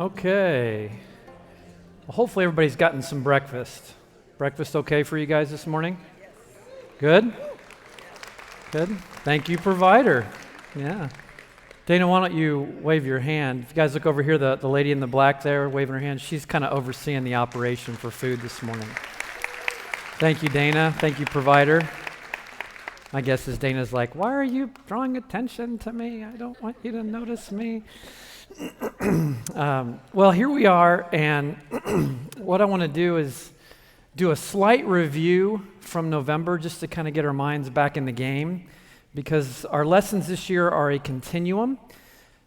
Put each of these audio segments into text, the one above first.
Okay. Well, hopefully everybody's gotten some breakfast. Breakfast okay for you guys this morning? Good? Good. Thank you, provider. Yeah. Dana, why don't you wave your hand? If you guys look over here, the lady in the black there waving her hand, she's kind of overseeing the operation for food this morning. Thank you, Dana. Thank you, provider. My guess is Dana's like, why are you drawing attention to me? I don't want you to notice me. Well, here we are, and what I want to do is do a slight review from November just to kind of get our minds back in the game, because our lessons this year are a continuum.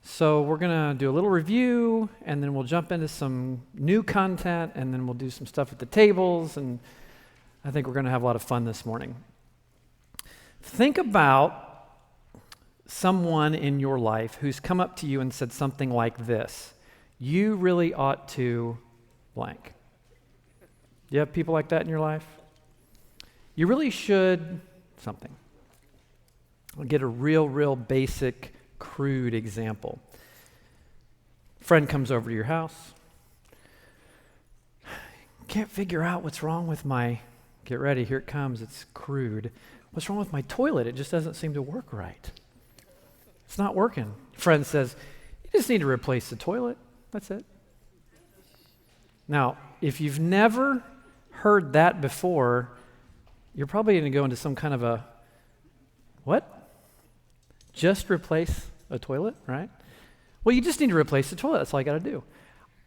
So we're going to do a little review, and then we'll jump into some new content, and then we'll do some stuff at the tables, and I think we're going to have a lot of fun this morning. Think about someone in your life who's come up to you and said something like this: you really ought to blank. Do you have people like that in your life? You really should something. I'll get a real basic, crude example. Friend comes over to your house. Can't figure out what's wrong with my, get ready, here it comes, it's crude. What's wrong with my toilet? It just doesn't seem to work right. It's not working. Friend says, you just need to replace the toilet. That's it. Now, if you've never heard that before, you're probably going to go into some kind of a, what? Just replace a toilet, right? Well, you just need to replace the toilet. That's all you got to do.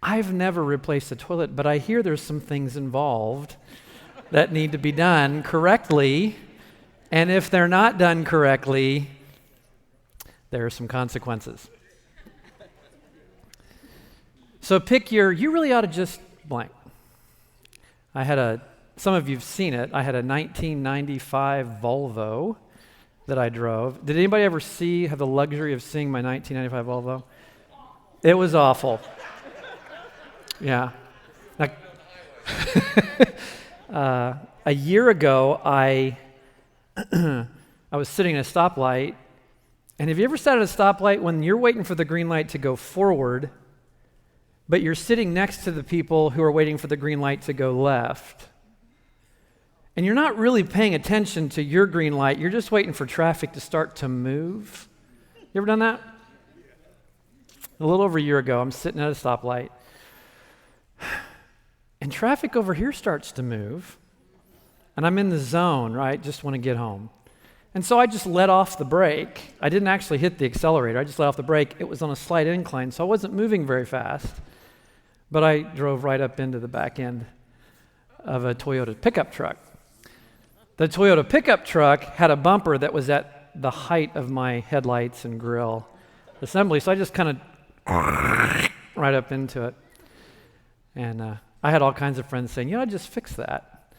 I've never replaced a toilet, but I hear there's some things involved that need to be done correctly. And if they're not done correctly, there are some consequences. So you really ought to just blank. Some of you've seen it. I had a 1995 Volvo that I drove. Did anybody ever have the luxury of seeing my 1995 Volvo? It was awful. Yeah. Now, a year ago, I was sitting at a stoplight, and have you ever sat at a stoplight when you're waiting for the green light to go forward, but you're sitting next to the people who are waiting for the green light to go left? And you're not really paying attention to your green light, you're just waiting for traffic to start to move. You ever done that? A little over a year ago, I'm sitting at a stoplight, and traffic over here starts to move, and I'm in the zone, right? Just want to get home. And so I just let off the brake. I didn't actually hit the accelerator. I just let off the brake. It was on a slight incline, so I wasn't moving very fast. But I drove right up into the back end of a Toyota pickup truck. The Toyota pickup truck had a bumper that was at the height of my headlights and grill assembly, so I just kind of right up into it. And I had all kinds of friends saying, I'd just fix that.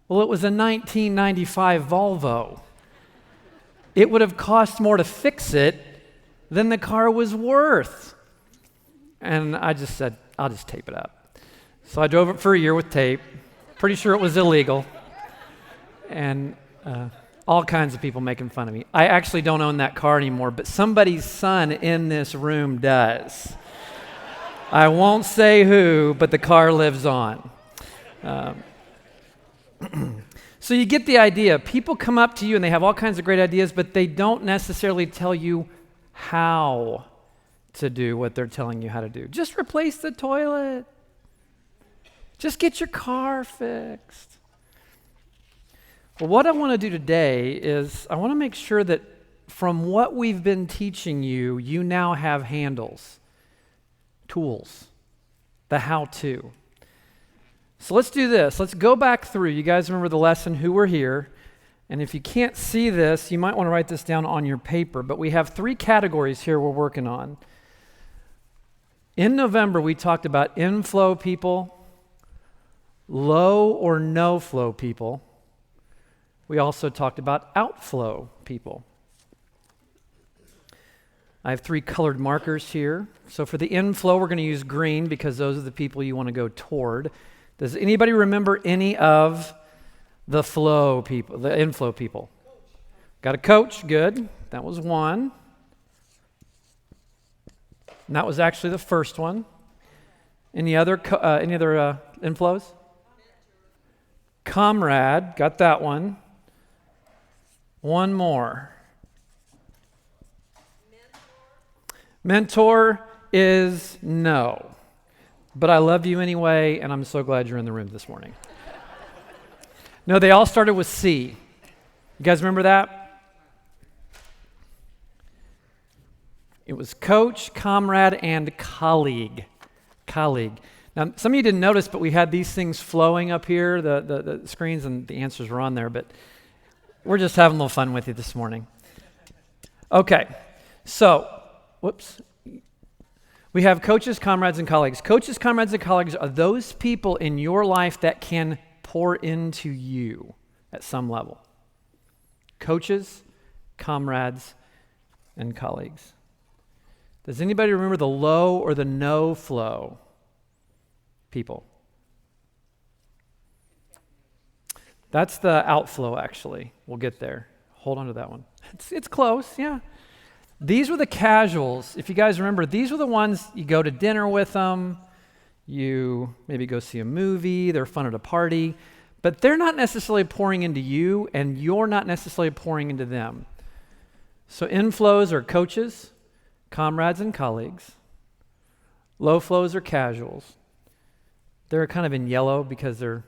Well, it was a 1995 Volvo. It would have cost more to fix it than the car was worth. And I just said, I'll just tape it up. So I drove it for a year with tape. Pretty sure it was illegal. And all kinds of people making fun of me. I actually don't own that car anymore, but somebody's son in this room does. I won't say who, but the car lives on. So you get the idea. People come up to you and they have all kinds of great ideas, but they don't necessarily tell you how to do what they're telling you how to do. Just replace the toilet. Just get your car fixed. Well, what I want to do today is I want to make sure that from what we've been teaching you, you now have handles, tools, the how-to. So let's do this. Let's go back through. You guys remember the lesson, who were here. And if you can't see this, you might want to write this down on your paper. But we have 3 categories here we're working on. In November, we talked about inflow people, low or no flow people. We also talked about outflow people. I have 3 colored markers here. So for the inflow, we're going to use green because those are the people you want to go toward. Does anybody remember any of the flow people, the inflow people? Got a coach, good. That was one. And that was actually the first one. Any other inflows? Comrade, got that one. One more. Mentor is no. But I love you anyway, and I'm so glad you're in the room this morning. No, they all started with C. You guys remember that? It was coach, comrade, and colleague. Colleague. Now, some of you didn't notice, but we had these things flowing up here, the screens, and the answers were on there, but we're just having a little fun with you this morning. Okay, so, we have coaches, comrades, and colleagues. Coaches, comrades, and colleagues are those people in your life that can pour into you at some level. Coaches, comrades, and colleagues. Does anybody remember the low or the no flow people? That's the outflow, actually. We'll get there. Hold on to that one. It's close, yeah. These were the casuals. If you guys remember, these were the ones you go to dinner with them, you maybe go see a movie, they're fun at a party, but they're not necessarily pouring into you, and you're not necessarily pouring into them. So inflows are coaches, comrades, and colleagues. Low flows are casuals. They're kind of in yellow because they're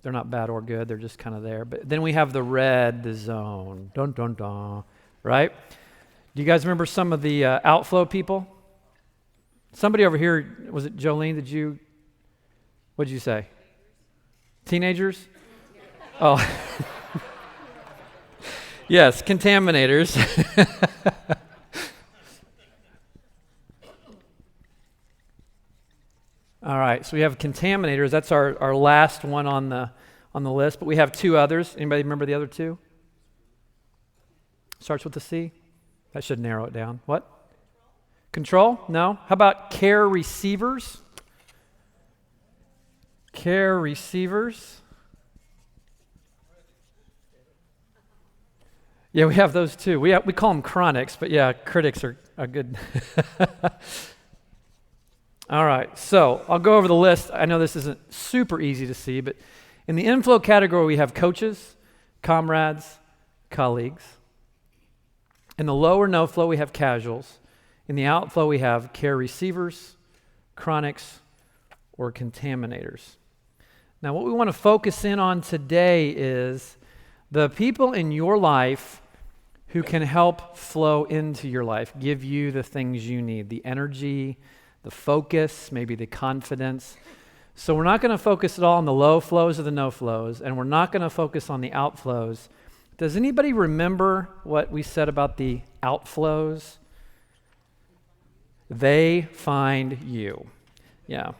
not bad or good, they're just kind of there. But then we have the red, the zone, dun dun dun, right? Do you guys remember some of the outflow people? Somebody over here, was it Jolene? What did you say? Teenagers? Oh. Yes, contaminators. All right, so we have contaminators. That's our last one on the list, but we have two others. Anybody remember the other two? Starts with a C? That should narrow it down. What? Control? No. How about care receivers? Care receivers. Yeah, we have those too. We call them chronics, but yeah, critics are good. All right, so I'll go over the list. I know this isn't super easy to see, but in the inflow category, we have coaches, comrades, colleagues. In the low or no flow, we have casuals. In the outflow, we have care receivers, chronics, or contaminators. Now, what we want to focus in on today is the people in your life who can help flow into your life, give you the things you need, the energy, the focus, maybe the confidence. So we're not going to focus at all on the low flows or the no flows, and we're not going to focus on the outflows. Does anybody remember what we said about the outflows? They find you. Yeah.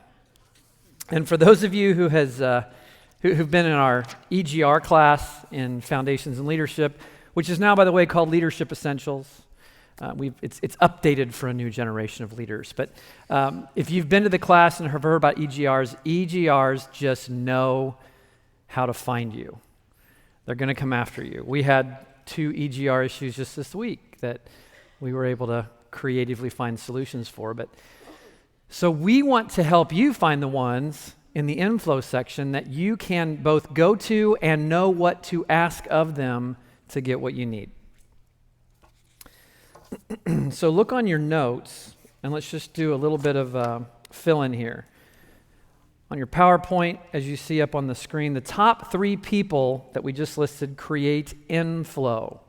And for those of you who've been in our EGR class in Foundations and Leadership, which is now, by the way, called Leadership Essentials. It's updated for a new generation of leaders. But if you've been to the class and have heard about EGRs just know how to find you. They're going to come after you. We had 2 EGR issues just this week that we were able to creatively find solutions for. But so we want to help you find the ones in the inflow section that you can both go to and know what to ask of them to get what you need. So look on your notes, and let's just do a little bit of fill in here. On your PowerPoint, as you see up on the screen, the top 3 people that we just listed create inflow.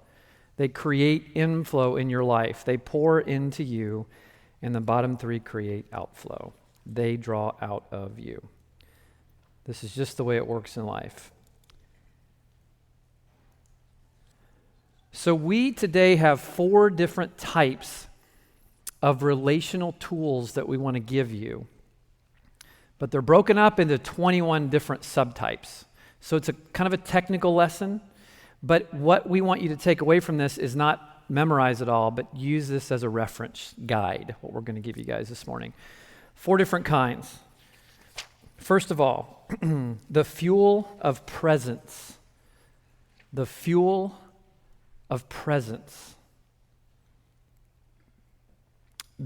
They create inflow in your life. They pour into you, and the bottom 3 create outflow. They draw out of you. This is just the way it works in life. So we today have 4 different types of relational tools that we want to give you. But they're broken up into 21 different subtypes. So it's a kind of a technical lesson, but what we want you to take away from this is not memorize it all, but use this as a reference guide, what we're going to give you guys this morning. 4 different kinds. First of all, the fuel of presence. The fuel of presence.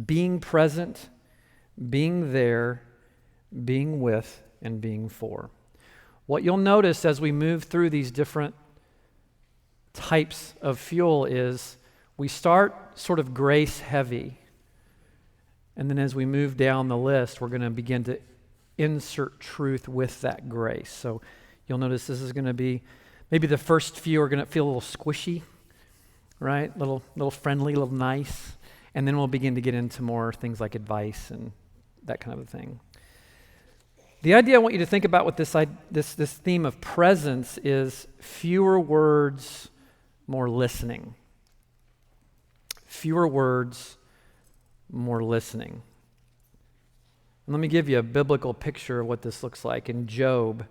Being present, being there, being with, and being for. What you'll notice as we move through these different types of fuel is we start sort of grace heavy. And then as we move down the list, we're going to begin to insert truth with that grace. So you'll notice this is going to be, maybe the first few are going to feel a little squishy, right? Little friendly, little nice. And then we'll begin to get into more things like advice and that kind of a thing. The idea I want you to think about with this theme of presence is fewer words, more listening. Fewer words, more listening. And let me give you a biblical picture of what this looks like. In Job,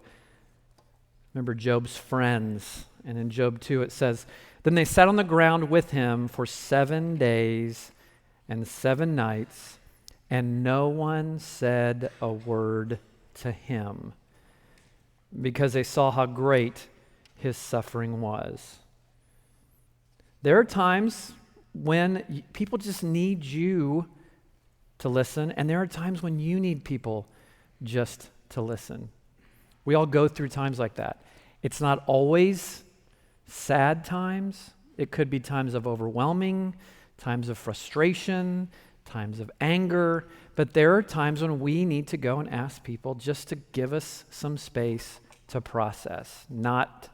remember Job's friends, and in Job 2 it says, "Then they sat on the ground with him for 7 days and 7 nights, and no one said a word to him, because they saw how great his suffering was." There are times when people just need you to listen, and there are times when you need people just to listen. We all go through times like that. It's not always sad times. It could be times of overwhelming, times of frustration, times of anger, but there are times when we need to go and ask people just to give us some space to process, not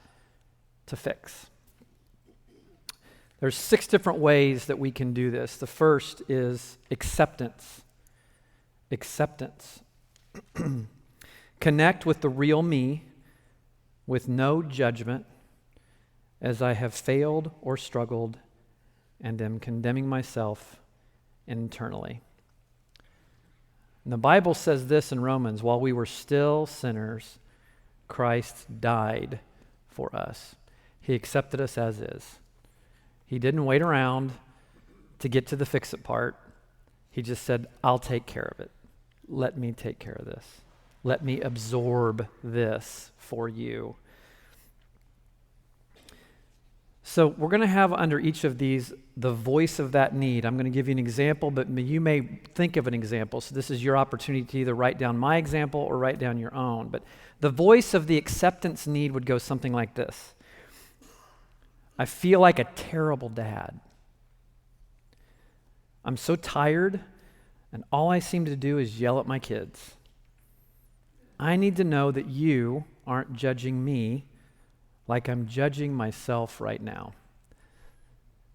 to fix. There's 6 different ways that we can do this. The first is acceptance. Acceptance. Connect with the real me with no judgment as I have failed or struggled and am condemning myself internally. And the Bible says this in Romans, while we were still sinners, Christ died for us. He accepted us as is. He didn't wait around to get to the fix-it part. He just said, I'll take care of it. Let me take care of this. Let me absorb this for you. So we're going to have under each of these the voice of that need. I'm going to give you an example, but you may think of an example. So this is your opportunity to either write down my example or write down your own. But the voice of the acceptance need would go something like this. I feel like a terrible dad. I'm so tired, and all I seem to do is yell at my kids. I need to know that you aren't judging me like I'm judging myself right now.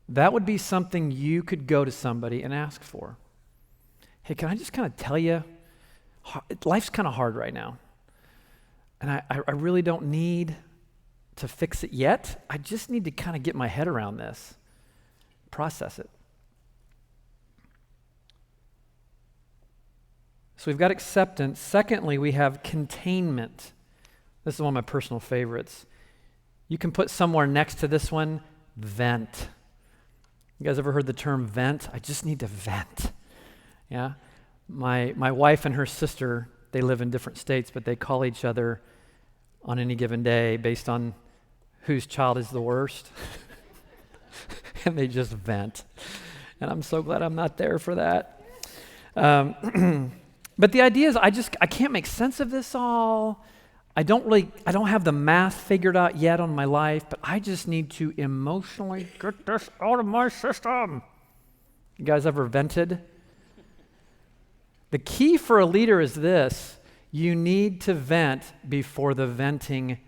That would be something you could go to somebody and ask for. Hey, can I just kind of tell you, life's kind of hard right now. And I really don't need to fix it yet. I just need to kind of get my head around this, process it. So we've got acceptance. Secondly, we have containment. This is one of my personal favorites. You can put somewhere next to this one, vent. You guys ever heard the term vent? I just need to vent. Yeah? My wife and her sister, they live in different states, but they call each other on any given day based on whose child is the worst. And they just vent. And I'm so glad I'm not there for that. But the idea is I can't make sense of this all. I don't have the math figured out yet on my life, but I just need to emotionally get this out of my system. You guys ever vented? The key for a leader is this: you need to vent before the venting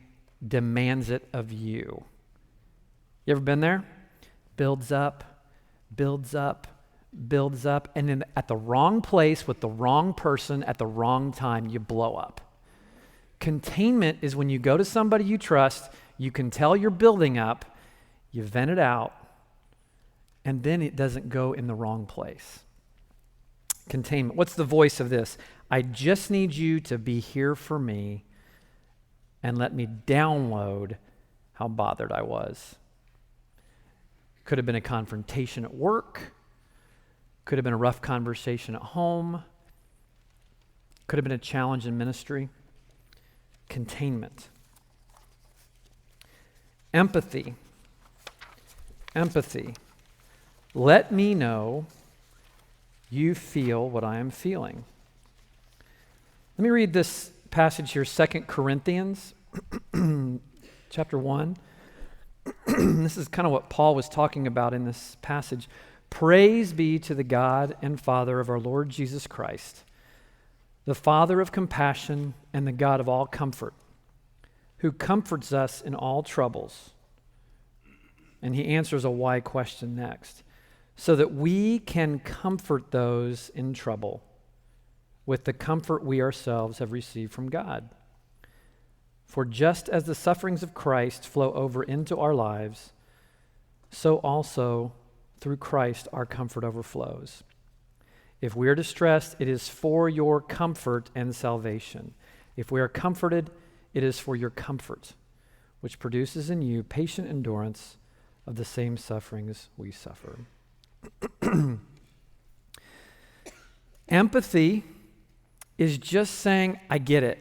demands it of you. You ever been there? Builds up, builds up, builds up, and then at the wrong place with the wrong person at the wrong time, you blow up. Containment is when you go to somebody you trust, you can tell you're building up, you vent it out, and then it doesn't go in the wrong place. Containment. What's the voice of this? I just need you to be here for me and let me download how bothered I was. Could have been a confrontation at work. Could have been a rough conversation at home. Could have been a challenge in ministry. Containment. Empathy. Empathy. Let me know you feel what I am feeling. Let me read this passage here, 2 Corinthians chapter 1. This is kind of what Paul was talking about in this passage. Praise be to the God and Father of our Lord Jesus Christ, the Father of compassion and the God of all comfort, who comforts us in all troubles. And he answers a why question next, so that we can comfort those in trouble with the comfort we ourselves have received from God. For just as the sufferings of Christ flow over into our lives, so also through Christ our comfort overflows. If we are distressed, it is for your comfort and salvation. If we are comforted, it is for your comfort, which produces in you patient endurance of the same sufferings we suffer. Empathy is just saying, I get it.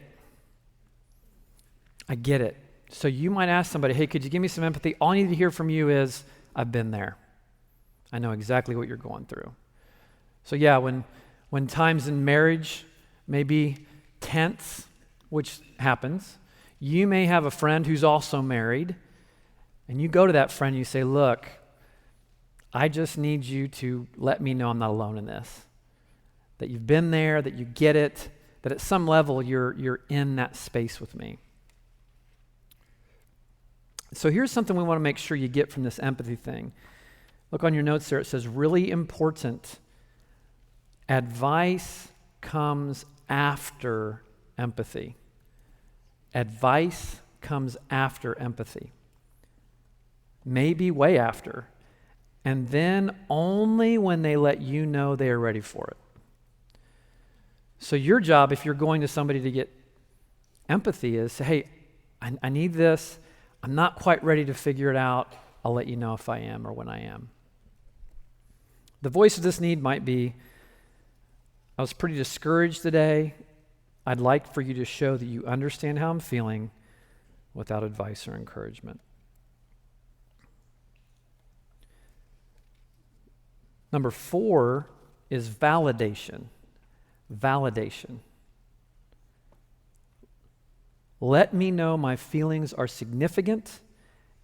I get it. So you might ask somebody, hey, could you give me some empathy? All I need to hear from you is, I've been there. I know exactly what you're going through. So yeah, when times in marriage may be tense, which happens, you may have a friend who's also married, and you go to that friend and you say, look, I just need you to let me know I'm not alone in this. That you've been there, that you get it, that at some level you're in that space with me. So here's something we want to make sure you get from this empathy thing. Look on your notes there, it says, really important. Advice comes after empathy. Advice comes after empathy. Maybe way after. And then only when they let you know they are ready for it. So your job, if you're going to somebody to get empathy, is say, hey, I need this. I'm not quite ready to figure it out. I'll let you know if I am or when I am. The voice of this need might be, I was pretty discouraged today. I'd like for you to show that you understand how I'm feeling without advice or encouragement. Number 4 is validation. Validation. Let me know my feelings are significant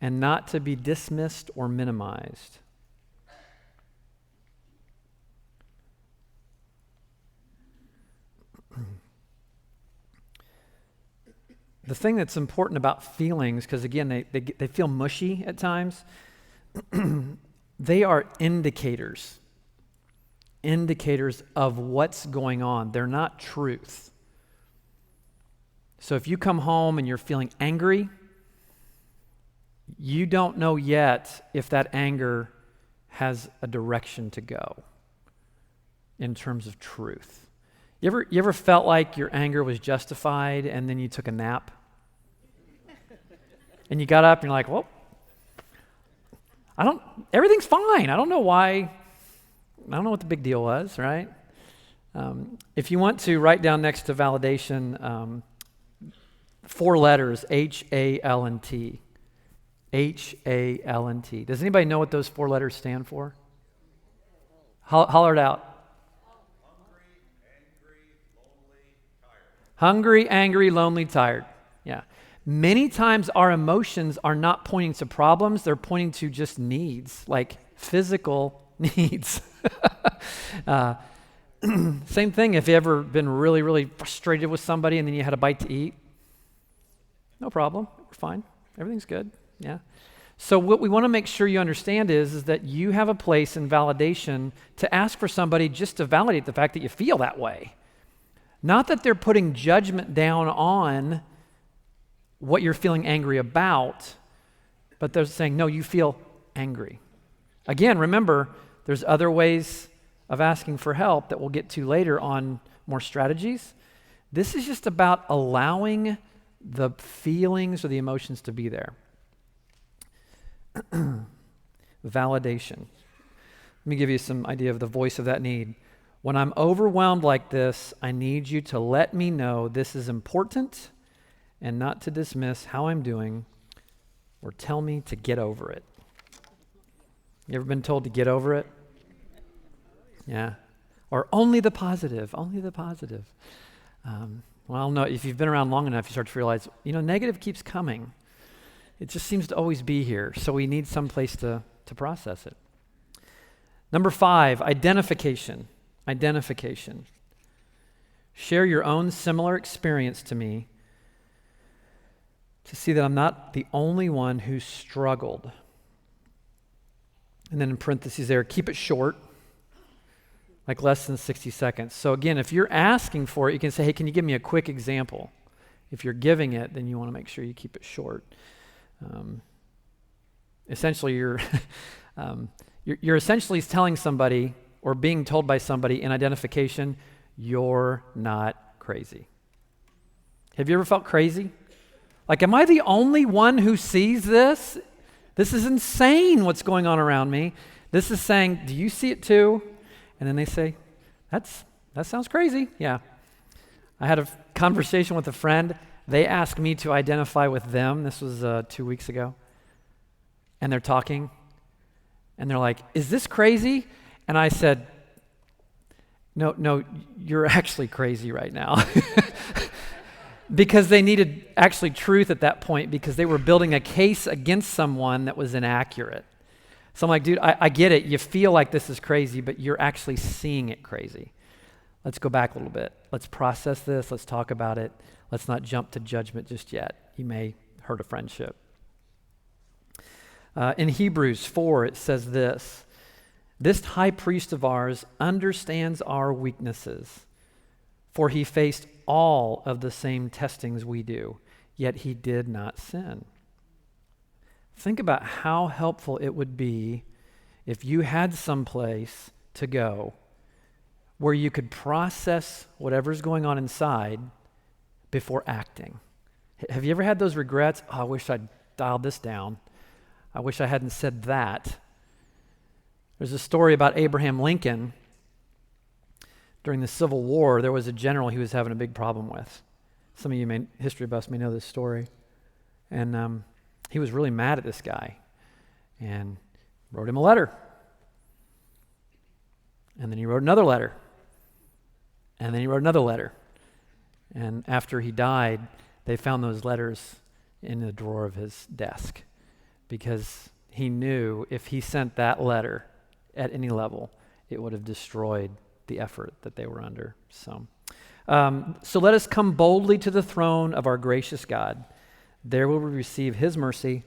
and not to be dismissed or minimized. The thing that's important about feelings, because again, they feel mushy at times, they are indicators of what's going on. They're not truth. So if you come home and you're feeling angry, you don't know yet if that anger has a direction to go in terms of truth. You ever felt like your anger was justified and then you took a nap? And you got up and you're like, well, everything's fine. I don't know why. I don't know what the big deal was, right? If you want to write down next to validation, 4 letters, H-A-L-N-T. H-A-L-N-T. Does anybody know what those 4 letters stand for? Holler it out. Hungry, angry, lonely, tired. Yeah. Many times our emotions are not pointing to problems, they're pointing to just needs, like physical needs. Same thing if you ever been really, really frustrated with somebody and then you had a bite to eat. No problem. We're fine. Everything's good. Yeah. So what we want to make sure you understand is that you have a place in validation to ask for somebody just to validate the fact that you feel that way. Not that they're putting judgment down on what you're feeling angry about, but they're saying, no, you feel angry. Again, remember, there's other ways of asking for help that we'll get to later on more strategies. This is just about allowing the feelings or the emotions to be there. Validation. Let me give you some idea of the voice of that need. When I'm overwhelmed like this, I need you to let me know this is important and not to dismiss how I'm doing or tell me to get over it. You ever been told to get over it? Yeah. Or only the positive, only the positive. Well, no, if you've been around long enough, you start to realize, negative keeps coming. It just seems to always be here, so we need some place to process it. Number 5, identification. Identification. Share your own similar experience to me to see that I'm not the only one who struggled. And then in parentheses there, keep it short, like less than 60 seconds. So again, if you're asking for it, you can say, hey, can you give me a quick example? If you're giving it, then you want to make sure you keep it short. Essentially, you're essentially telling somebody or being told by somebody in identification, you're not crazy. Have you ever felt crazy? Like, am I the only one who sees this? This is insane what's going on around me. This is saying, do you see it too? And then they say, that sounds crazy. Yeah. I had a conversation with a friend. They asked me to identify with them. This was 2 weeks ago. And they're talking. And they're like, is this crazy? And I said, no, you're actually crazy right now. Because they needed actually truth at that point because they were building a case against someone that was inaccurate. So I'm like, dude, I get it. You feel like this is crazy, but you're actually seeing it crazy. Let's go back a little bit. Let's process this. Let's talk about it. Let's not jump to judgment just yet. You may hurt a friendship. In Hebrews 4, it says this high priest of ours understands our weaknesses, for he faced all of the same testings we do, yet he did not sin. Think about how helpful it would be if you had some place to go where you could process whatever's going on inside before acting. Have you ever had those regrets? Oh, I wish I'd dialed this down. I wish I hadn't said that. There's a story about Abraham Lincoln. During the Civil War, there was a general he was having a big problem with. Some of you history buffs may know this story. And he was really mad at this guy and wrote him a letter. And then he wrote another letter. And then he wrote another letter. And after he died, they found those letters in the drawer of his desk because he knew if he sent that letter at any level, it would have destroyed the effort that they were under. So let us come boldly to the throne of our gracious God. There will we receive his mercy,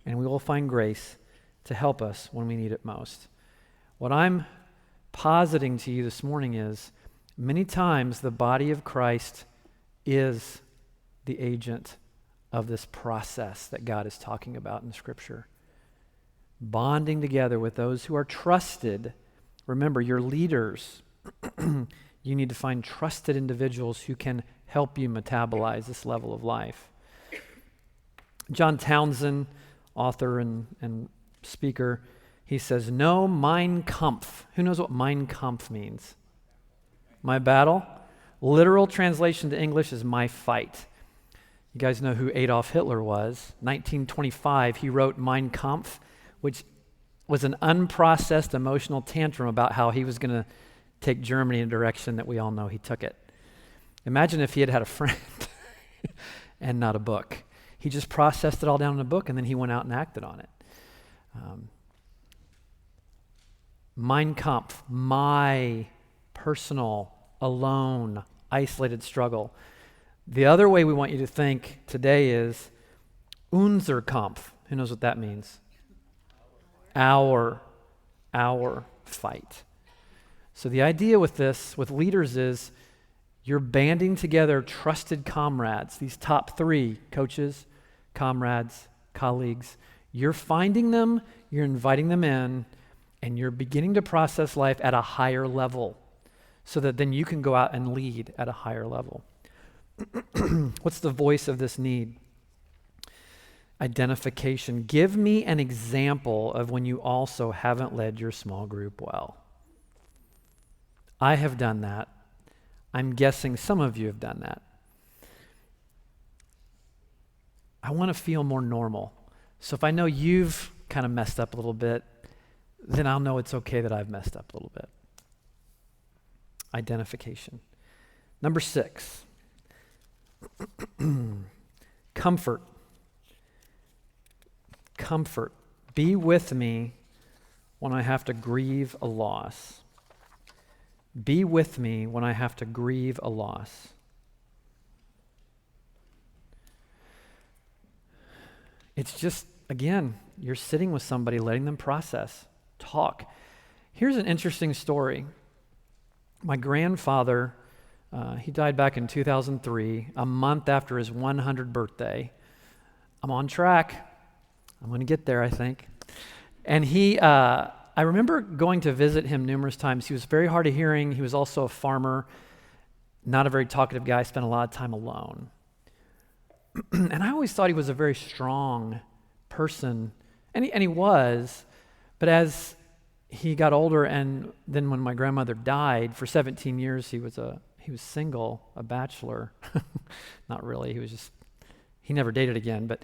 and we will find grace to help us when we need it most. What I'm positing to you this morning is many times the body of Christ is the agent of this process that God is talking about in Scripture. Bonding together with those who are trusted. Remember, your leaders. You need to find trusted individuals who can help you metabolize this level of life. John Townsend, author and speaker, he says, no, Mein Kampf. Who knows what Mein Kampf means? My battle. Literal translation to English is my fight. You guys know who Adolf Hitler was. 1925, he wrote Mein Kampf, which was an unprocessed emotional tantrum about how he was going to take Germany in a direction that we all know he took it. Imagine if he had had a friend and not a book. He just processed it all down in a book, and then he went out and acted on it. Mein Kampf, my personal, alone, isolated struggle. The other way we want you to think today is unser Kampf. Who knows what that means? Our fight. So the idea with this, with leaders, is you're banding together trusted comrades, these top 3, coaches, comrades, colleagues. You're finding them, you're inviting them in, and you're beginning to process life at a higher level so that then you can go out and lead at a higher level. What's the voice of this need? Identification. Give me an example of when you also haven't led your small group well. I have done that. I'm guessing some of you have done that. I want to feel more normal. So if I know you've kind of messed up a little bit, then I'll know it's okay that I've messed up a little bit. Identification. Number 6, Comfort. Comfort. Be with me when I have to grieve a loss. Be with me when I have to grieve a loss. It's just, again, you're sitting with somebody, letting them process, talk. Here's an interesting story. My grandfather, he died back in 2003, a month after his 100th birthday. I'm on track. I'm going to get there, I think. And I remember going to visit him numerous times. He was very hard of hearing. He was also a farmer, not a very talkative guy, spent a lot of time alone. And I always thought he was a very strong person, and he was, but as he got older, and then when my grandmother died, for 17 years he was single, a bachelor. Not really, he never dated again, but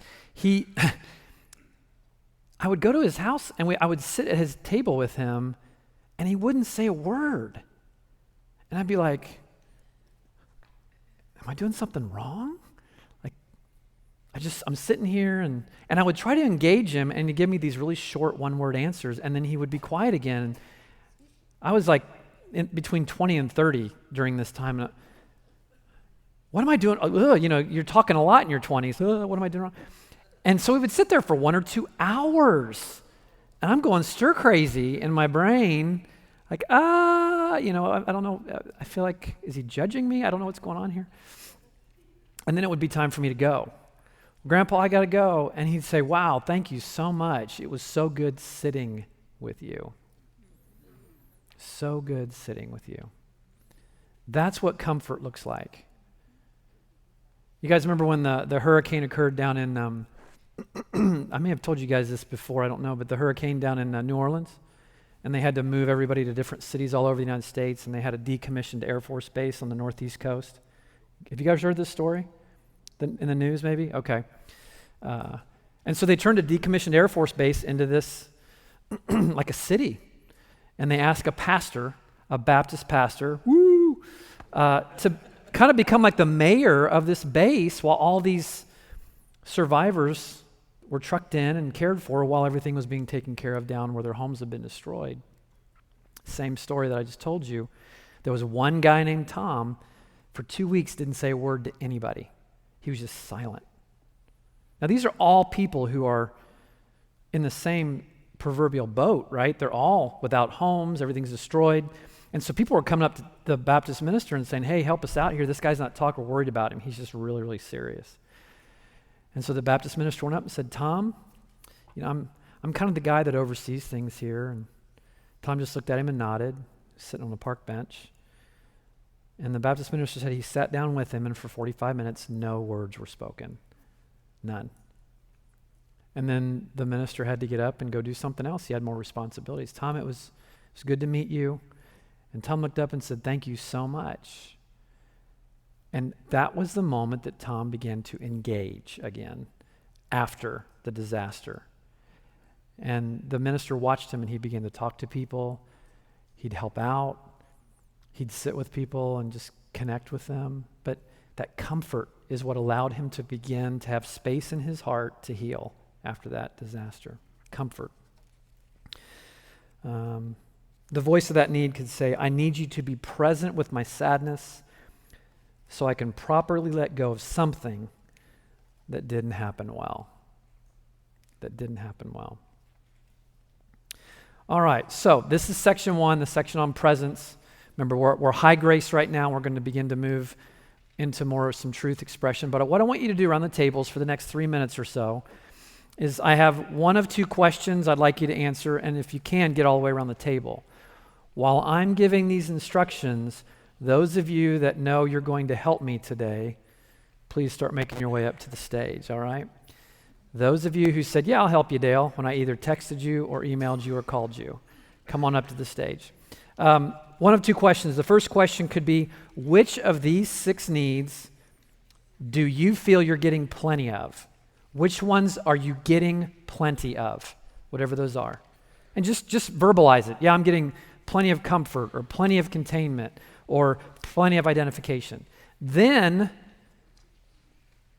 I would go to his house, and I would sit at his table with him, and he wouldn't say a word. And I'd be like, am I doing something wrong? I'm sitting here, and I would try to engage him, and he'd give me these really short one-word answers, and then he would be quiet again. I was like between 20 and 30 during this time. And what am I doing? You're talking a lot in your 20s. What am I doing wrong? And so we would sit there for 1 or 2 hours, and I'm going stir crazy in my brain, like, I don't know. I feel like, is he judging me? I don't know what's going on here. And then it would be time for me to go. Grandpa, I got to go. And he'd say, wow, thank you so much. It was so good sitting with you. So good sitting with you. That's what comfort looks like. You guys remember when the hurricane occurred down in, I may have told you guys this before, I don't know, but the hurricane down in New Orleans, and they had to move everybody to different cities all over the United States, and they had a decommissioned Air Force base on the northeast coast. Have you guys heard this story? In the news, maybe? Okay. And so they turned a decommissioned Air Force base into this, like a city. And they asked a pastor, a Baptist pastor, to kind of become like the mayor of this base while all these survivors were trucked in and cared for while everything was being taken care of down where their homes had been destroyed. Same story that I just told you. There was one guy named Tom, for 2 weeks didn't say a word to anybody. He was just silent. Now, these are all people who are in the same proverbial boat, right? They're all without homes, everything's destroyed. And so people were coming up to the Baptist minister and saying, hey, help us out here. This guy's not talking, we're worried about him. He's just really, really serious. And so the Baptist minister went up and said, Tom, I'm kind of the guy that oversees things here. And Tom just looked at him and nodded, sitting on the park bench. And the Baptist minister said he sat down with him, and for 45 minutes, no words were spoken. None. And then the minister had to get up and go do something else. He had more responsibilities. Tom, it was good to meet you. And Tom looked up and said, thank you so much. And that was the moment that Tom began to engage again after the disaster. And the minister watched him, and he began to talk to people. He'd help out. He'd sit with people and just connect with them. But that comfort is what allowed him to begin to have space in his heart to heal after that disaster. Comfort. The voice of that need could say, I need you to be present with my sadness so I can properly let go of something that didn't happen well. That didn't happen well. All right, so this is section 1, the section on presence. Remember, we're high grace right now. We're going to begin to move into more some truth expression. But what I want you to do around the tables for the next 3 minutes or so is I have one of 2 questions I'd like you to answer, and if you can, get all the way around the table. While I'm giving these instructions, those of you that know you're going to help me today, please start making your way up to the stage, all right? Those of you who said, yeah, I'll help you, Dale, when I either texted you or emailed you or called you, come on up to the stage. One of 2 questions. The first question could be, which of these 6 needs do you feel you're getting plenty of? Which ones are you getting plenty of? Whatever those are. And just verbalize it. Yeah, I'm getting plenty of comfort or plenty of containment or plenty of identification. Then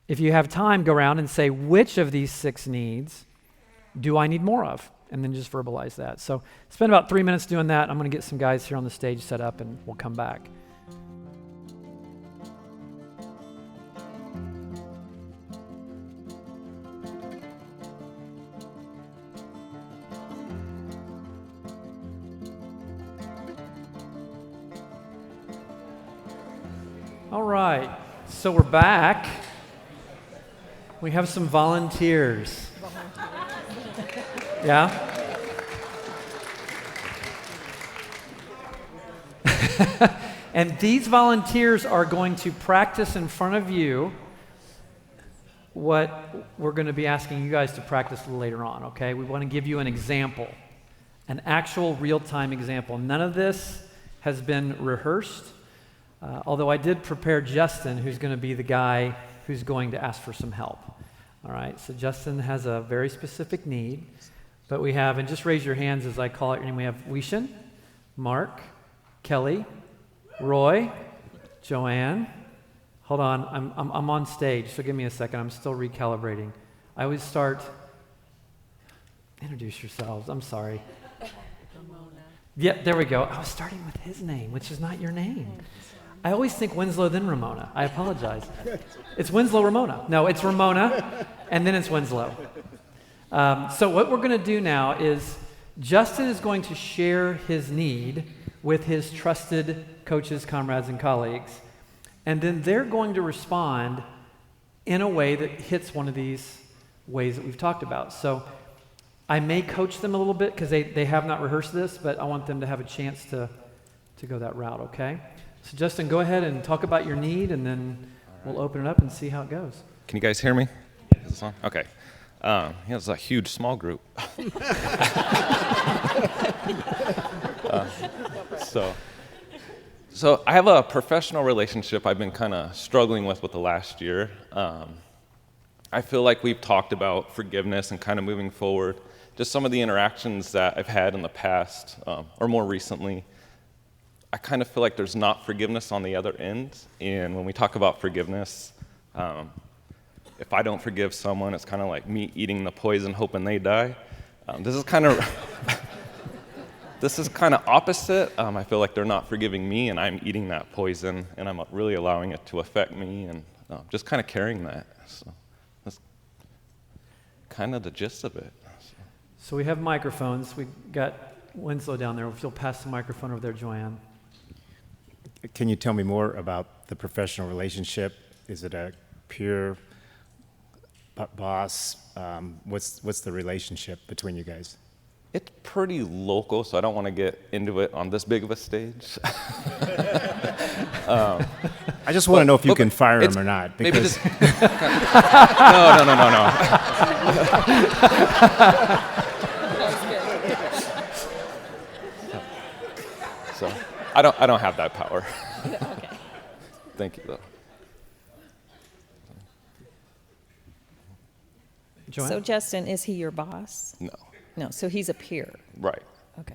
If you have time, go around and say, which of these 6 needs do I need more of? And then just verbalize that. So spend about 3 minutes doing that. I'm going to get some guys here on the stage set up, and we'll come back. All right, so we're back. We have some volunteers. Yeah? And these volunteers are going to practice in front of you what we're going to be asking you guys to practice a little later on, okay? We want to give you an example, an actual real-time example. None of this has been rehearsed. Although I did prepare Justin, who's going to be the guy who's going to ask for some help. All right, so Justin has a very specific need, but we have, and just raise your hands as I call it your name, we have Weishan, Mark, Kelly, Roy, Joanne. Hold on, I'm on stage, so give me a second, I'm still recalibrating. I always start, introduce yourselves, I'm sorry. Yeah, there we go. I was starting with his name, which is not your name. I always think Winslow, then Ramona. I apologize. It's Winslow, Ramona. No, it's Ramona, and then it's Winslow. So what we're going to do now is Justin is going to share his need with his trusted coaches, comrades, and colleagues, and then they're going to respond in a way that hits one of these ways that we've talked about. So I may coach them a little bit because they have not rehearsed this, but I want them to have a chance to go that route, okay? So Justin, go ahead and talk about your need, and then we'll open it up and see how it goes. Can you guys hear me? Is this on? Okay. It's a huge small group. So I have a professional relationship I've been kind of struggling with the last year. I feel like we've talked about forgiveness and kind of moving forward. Just some of the interactions that I've had in the past, or more recently, I kind of feel like there's not forgiveness on the other end. And when we talk about forgiveness, if I don't forgive someone, it's kind of like me eating the poison, hoping they die. This is kind of opposite. I feel like they're not forgiving me, and I'm eating that poison, and I'm really allowing it to affect me, and just kind of carrying that. So that's kind of the gist of it. So we have microphones. We got Winslow down there. If you'll pass the microphone over there, Joanne. Can you tell me more about the professional relationship? Is it a peer boss? What's the relationship between you guys? It's pretty local, so I don't want to get into it on this big of a stage. I just want to know if you can fire him or not. Because No. So I don't have that power. Okay. Thank you, though. Joanne? So Justin, is he your boss? No. No, so he's a peer. Right. Okay.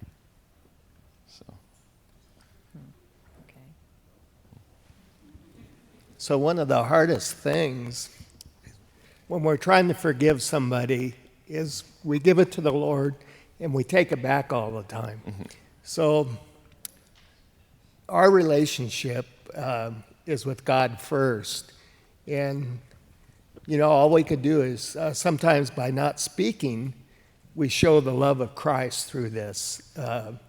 So. Okay. So one of the hardest things when we're trying to forgive somebody is we give it to the Lord and we take it back all the time. Mm-hmm. So our relationship is with God first. And, all we could do is sometimes by not speaking, we show the love of Christ through this.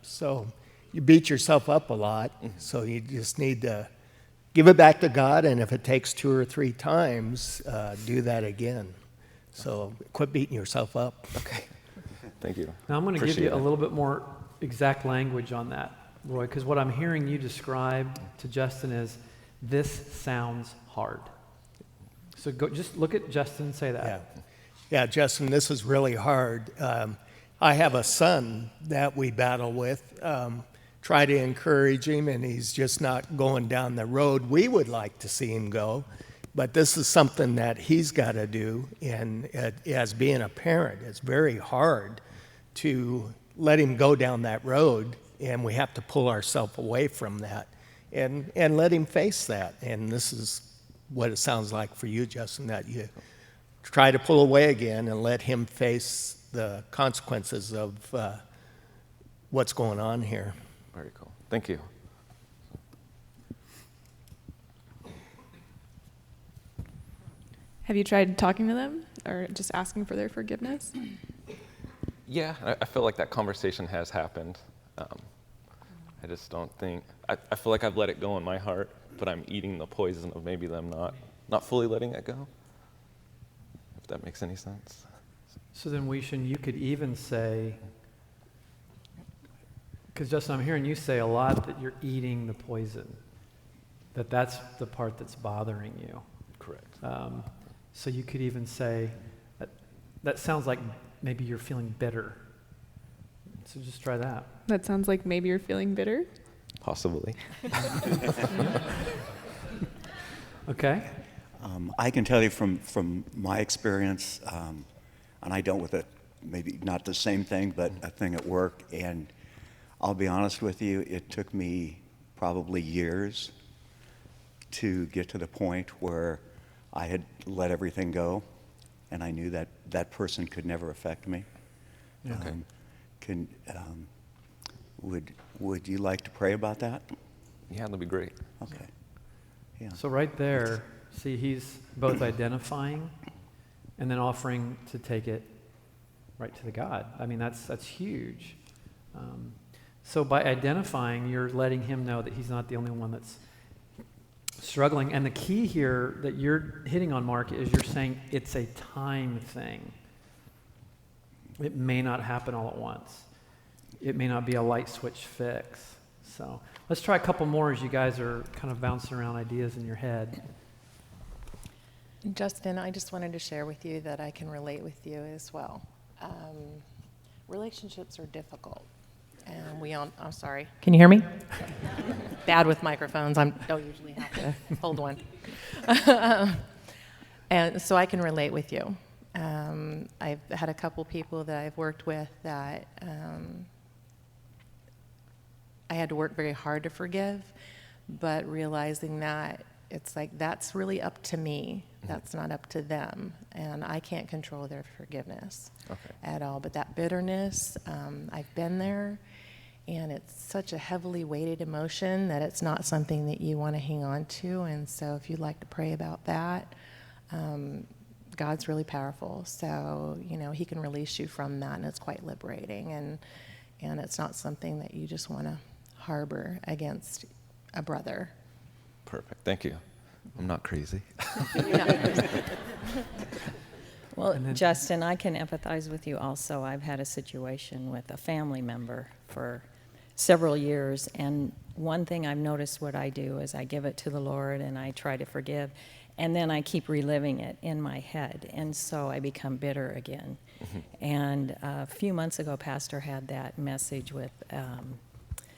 So you beat yourself up a lot, so you just need to give it back to God, and if it takes 2 or 3 times, do that again. So quit beating yourself up. Okay. Thank you. Now I'm going to give you a little bit more exact language on that, Roy, because what I'm hearing you describe to Justin is, this sounds hard. So just look at Justin and say that. Yeah, Justin, this is really hard. I have a son that we battle with. Try to encourage him, and he's just not going down the road we would like to see him go. But this is something that he's got to do, and as being a parent, it's very hard to let him go down that road, and we have to pull ourselves away from that and let him face that. And this is what it sounds like for you, Justin, that you try to pull away again and let him face the consequences of what's going on here. Very cool. Thank you. Have you tried talking to them or just asking for their forgiveness? Yeah, I feel like that conversation has happened. I just don't think, I feel like I've let it go in my heart, but I'm eating the poison of maybe them not fully letting it go, if that makes any sense. So then, Weishan, you could even say, because Justin, I'm hearing you say a lot that you're eating the poison, that's the part that's bothering you. Correct. So you could even say, that sounds like maybe you're feeling bitter. So just try that. That sounds like maybe you're feeling bitter. Possibly. Okay? I can tell you from my experience, and I dealt with it, maybe not the same thing, but a thing at work, and I'll be honest with you, it took me probably years to get to the point where I had let everything go, and I knew that that person could never affect me. Okay. Would you like to pray about that? Yeah, that'd be great. Okay. Yeah. So right there, see, he's both identifying and then offering to take it right to the God. I mean, that's huge. So by identifying, you're letting him know that he's not the only one that's struggling. And the key here that you're hitting on, Mark, is you're saying it's a time thing. It may not happen all at once. It may not be a light switch fix. So let's try a couple more as you guys are kind of bouncing around ideas in your head. Justin, I just wanted to share with you that I can relate with you as well. Relationships are difficult. And I'm sorry. Can you hear me? Bad with microphones. I don't usually have to hold one. And so I can relate with you. I've had a couple people that I've worked with that I had to work very hard to forgive, but realizing that it's like that's really up to me. That's not up to them. And I can't control their forgiveness at all. But that bitterness, I've been there. And it's such a heavily weighted emotion that it's not something that you want to hang on to. And so if you'd like to pray about that, God's really powerful. So, he can release you from that, and it's quite liberating. And it's not something that you just want to harbor against a brother. Perfect. Thank you. I'm not crazy. Well, Justin, I can empathize with you also. I've had a situation with a family member for several years, and one thing I've noticed what I do is I give it to the Lord and I try to forgive, and then I keep reliving it in my head, and so I become bitter again. And a few months ago, Pastor had that message with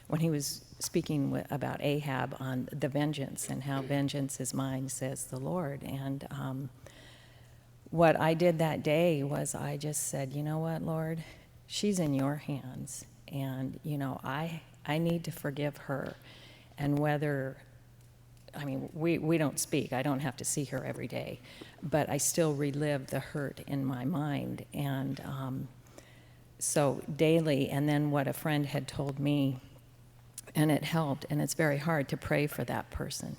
when he was speaking about Ahab on the vengeance and how vengeance is mine, says the Lord. And what I did that day was I just said, you know what, Lord, she's in your hands. And, I need to forgive her. And whether, we don't speak. I don't have to see her every day. But I still relive the hurt in my mind. And so daily, and then what a friend had told me, and it helped, and it's very hard to pray for that person.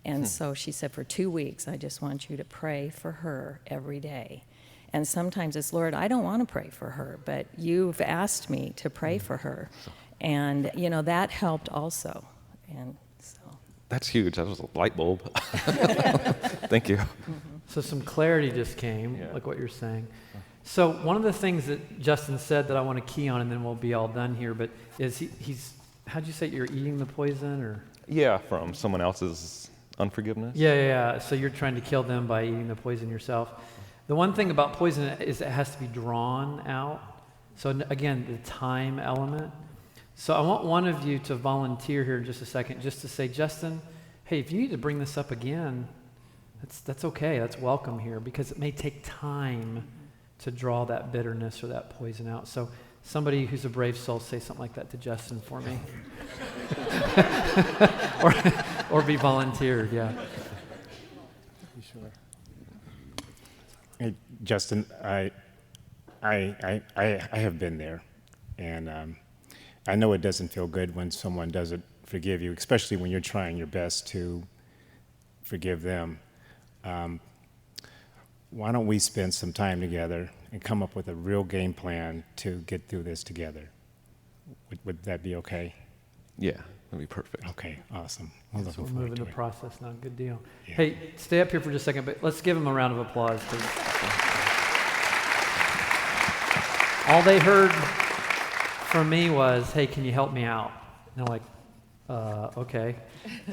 And so she said, for 2 weeks, I just want you to pray for her every day. And sometimes it's, Lord, I don't want to pray for her, but you've asked me to pray for her. And, that helped also. And so. That's huge. That was a light bulb. Thank you. So some clarity just came, like what you're saying. So one of the things that Justin said that I want to key on, and then we'll be all done here, but is he's, how'd you say, you're eating the poison, or? Yeah, from someone else's unforgiveness. Yeah. So you're trying to kill them by eating the poison yourself. The one thing about poison is it has to be drawn out. So again, the time element. So I want one of you to volunteer here in just a second, just to say, Justin, hey, if you need to bring this up again, that's okay. That's welcome here, because it may take time to draw that bitterness or that poison out. So somebody who's a brave soul, say something like that to Justin for me. or be volunteered, yeah. Justin, I have been there, and I know it doesn't feel good when someone doesn't forgive you, especially when you're trying your best to forgive them. Why don't we spend some time together and come up with a real game plan to get through this together? Would that be okay? Yeah, that'd be perfect. Okay, awesome. I'm looking We're forward moving to the it. process now. Good deal. Yeah. Hey, stay up here for just a second, but let's give them a round of applause. 'Cause all they heard from me was, hey, can you help me out? And they're like, okay.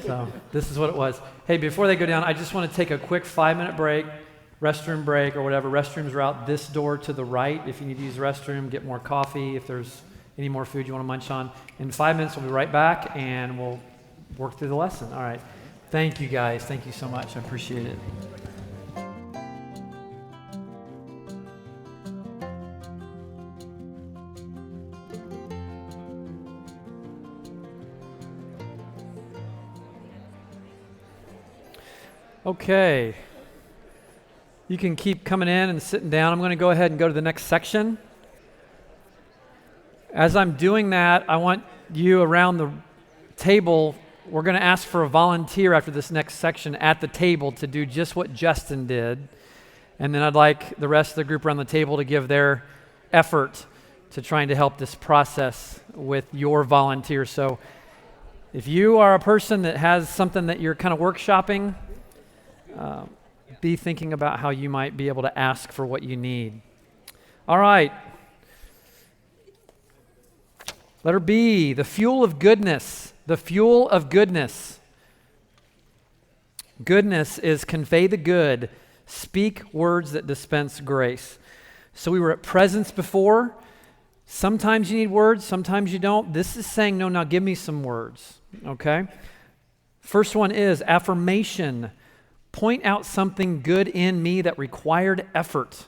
So this is what it was. Hey, before they go down, I just want to take a quick 5-minute break, restroom break or whatever. Restrooms are out this door to the right. If you need to use the restroom, get more coffee. If there's any more food you want to munch on. In 5 minutes, we'll be right back, and we'll work through the lesson. All right. Thank you, guys. Thank you so much. I appreciate it. Okay. You can keep coming in and sitting down. I'm going to go ahead and go to the next section. As I'm doing that, I want you around the table. We're going to ask for a volunteer after this next section at the table to do just what Justin did. And then I'd like the rest of the group around the table to give their effort to trying to help this process with your volunteers. So if you are a person that has something that you're kind of workshopping, be thinking about how you might be able to ask for what you need. All right. Letter B, the fuel of goodness. The fuel of goodness. Goodness is convey the good, speak words that dispense grace. So we were at presence before. Sometimes you need words, sometimes you don't. This is saying, no, now give me some words, okay? First one is affirmation. Point out something good in me that required effort.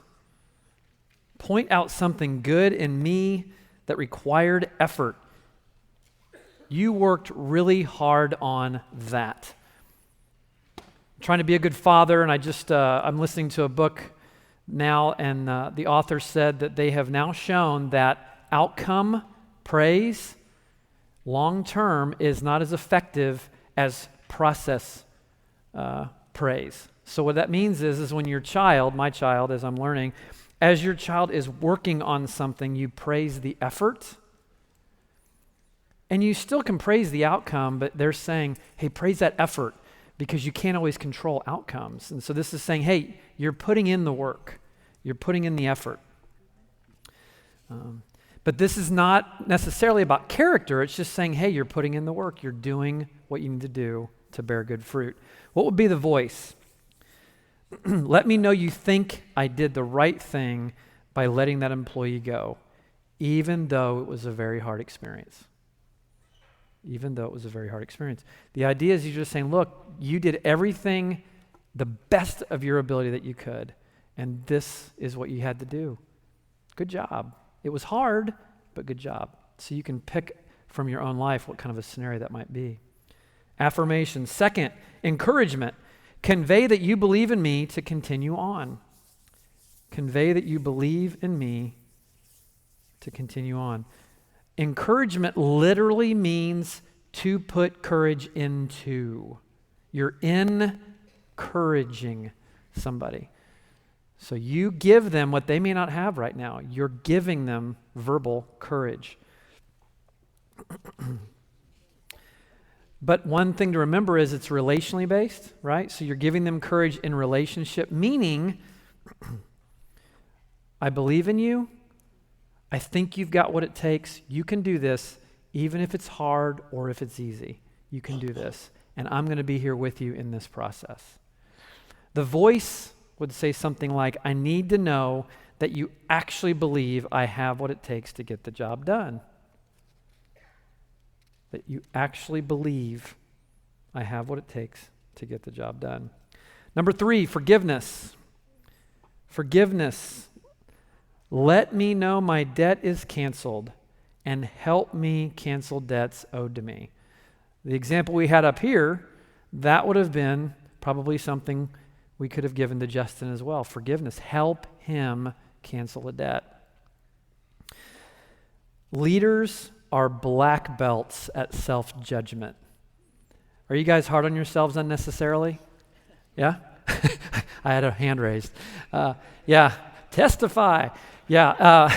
Point out something good in me that required effort. You worked really hard on that. I'm trying to be a good father, and I'm listening to a book now, and the author said that they have now shown that outcome praise long-term is not as effective as process praise. So what that means is when your child, my child, as I'm learning, as your child is working on something, you praise the effort. And you still can praise the outcome, but they're saying, hey, praise that effort because you can't always control outcomes. And so this is saying, hey, you're putting in the work. You're putting in the effort. But this is not necessarily about character. It's just saying, hey, you're putting in the work. You're doing what you need to do to bear good fruit. What would be the voice? Let me know you think I did the right thing by letting that employee go, even though it was a very hard experience. Even though it was a very hard experience. The idea is you're just saying, look, you did everything the best of your ability that you could, and this is what you had to do. Good job. It was hard, but good job. So you can pick from your own life what kind of a scenario that might be. Affirmation. Second, encouragement. Convey that you believe in me to continue on. Convey that you believe in me to continue on. Encouragement literally means to put courage into. You're encouraging somebody. So you give them what they may not have right now. You're giving them verbal courage. But one thing to remember is it's relationally based, right? So you're giving them courage in relationship, meaning, I believe in you. I think you've got what it takes. You can do this, even if it's hard or if it's easy. You can do this. And I'm going to be here with you in this process. The voice would say something like, I need to know that you actually believe I have what it takes to get the job done. That you actually believe I have what it takes to get the job done. Number 3, forgiveness. Forgiveness. Let me know my debt is canceled and help me cancel debts owed to me. The example we had up here, that would have been probably something we could have given to Justin as well. Forgiveness. Help him cancel a debt. Leaders are black belts at self-judgment. Are you guys hard on yourselves unnecessarily? Yeah? I had a hand raised. Yeah, testify. Yeah.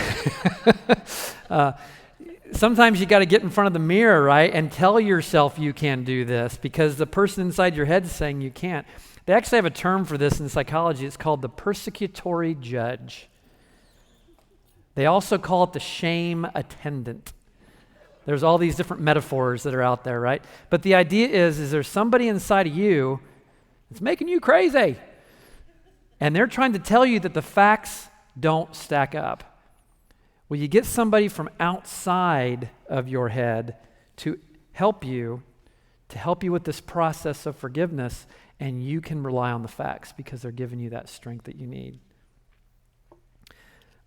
Sometimes you got to get in front of the mirror, right, and tell yourself you can do this because the person inside your head is saying you can't. They actually have a term for this in psychology. It's called the persecutory judge. They also call it the shame attendant. There's all these different metaphors that are out there, right? But the idea is there's somebody inside of you that's making you crazy. And they're trying to tell you that the facts don't stack up. Well, you get somebody from outside of your head to help you with this process of forgiveness, and you can rely on the facts because they're giving you that strength that you need.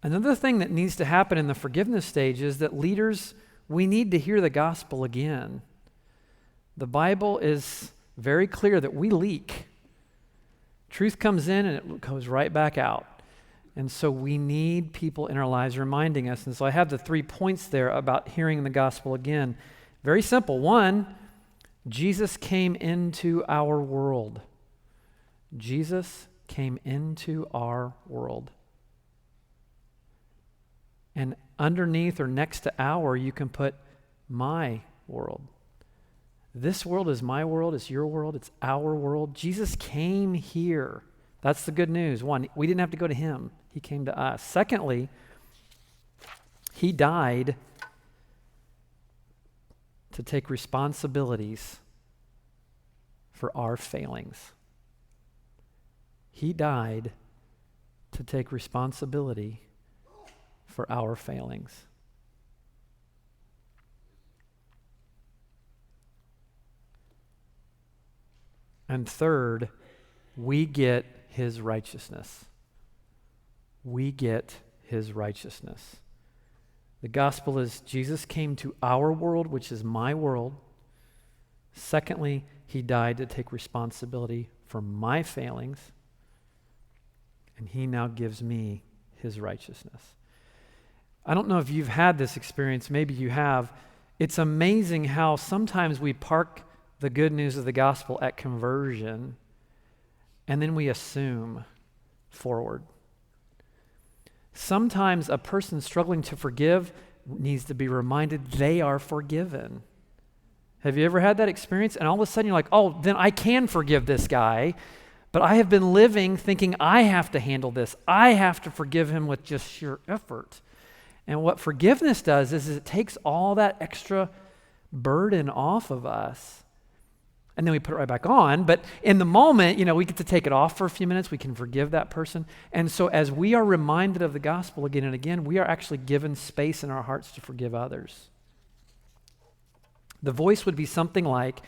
Another thing that needs to happen in the forgiveness stage is that leaders, we need to hear the gospel again. The Bible is very clear that we leak. Truth comes in and it goes right back out. And so we need people in our lives reminding us. And so I have the 3 points there about hearing the gospel again. Very simple. 1, Jesus came into our world. Jesus came into our world. And underneath or next to our, you can put my world. This world is my world, it's your world, it's our world. Jesus came here. That's the good news. 1, we didn't have to go to him. He came to us. Secondly, he died to take responsibilities for our failings. He died to take responsibility for our failings. And third, we get his righteousness. We get his righteousness. The gospel is Jesus came to our world, which is my world. Secondly, he died to take responsibility for my failings. And he now gives me his righteousness. I don't know if you've had this experience. Maybe you have. It's amazing how sometimes we park the good news of the gospel at conversion, and then we assume forward. Sometimes a person struggling to forgive needs to be reminded they are forgiven. Have you ever had that experience? And all of a sudden you're like, oh, then I can forgive this guy, but I have been living thinking I have to handle this. I have to forgive him with just sheer effort. And what forgiveness does is it takes all that extra burden off of us. And then we put it right back on. But in the moment, we get to take it off for a few minutes. We can forgive that person. And so as we are reminded of the gospel again and again, we are actually given space in our hearts to forgive others. The voice would be something like,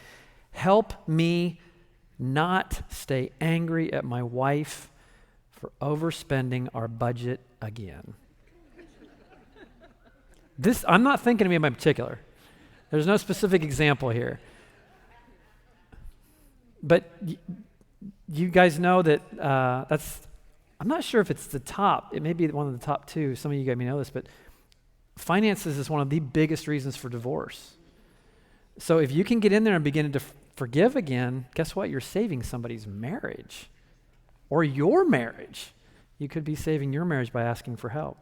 help me not stay angry at my wife for overspending our budget again. I'm not thinking of anybody in particular. There's no specific example here. But you guys know that I'm not sure if it's the top. It may be one of the top 2. Some of you guys may know this, but finances is one of the biggest reasons for divorce. So if you can get in there and begin to forgive again, guess what? You're saving somebody's marriage or your marriage. You could be saving your marriage by asking for help.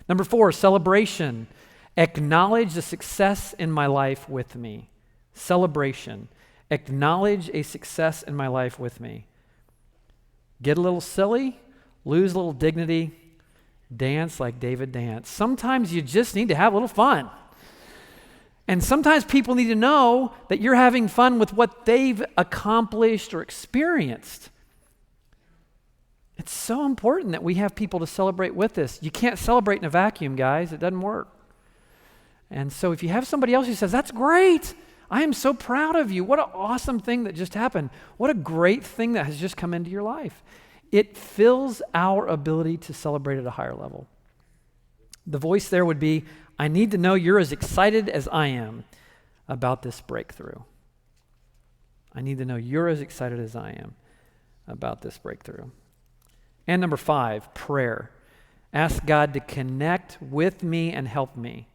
Number 4, celebration. Acknowledge the success in my life with me. Celebration. Acknowledge a success in my life with me. Get a little silly, lose a little dignity, dance like David danced. Sometimes you just need to have a little fun. And sometimes people need to know that you're having fun with what they've accomplished or experienced. It's so important that we have people to celebrate with us. You can't celebrate in a vacuum, guys. It doesn't work. And so if you have somebody else who says, that's great, I am so proud of you. What an awesome thing that just happened. What a great thing that has just come into your life. It fills our ability to celebrate at a higher level. The voice there would be, I need to know you're as excited as I am about this breakthrough. I need to know you're as excited as I am. about this breakthrough. And number 5, prayer. Ask God to connect with me and help me.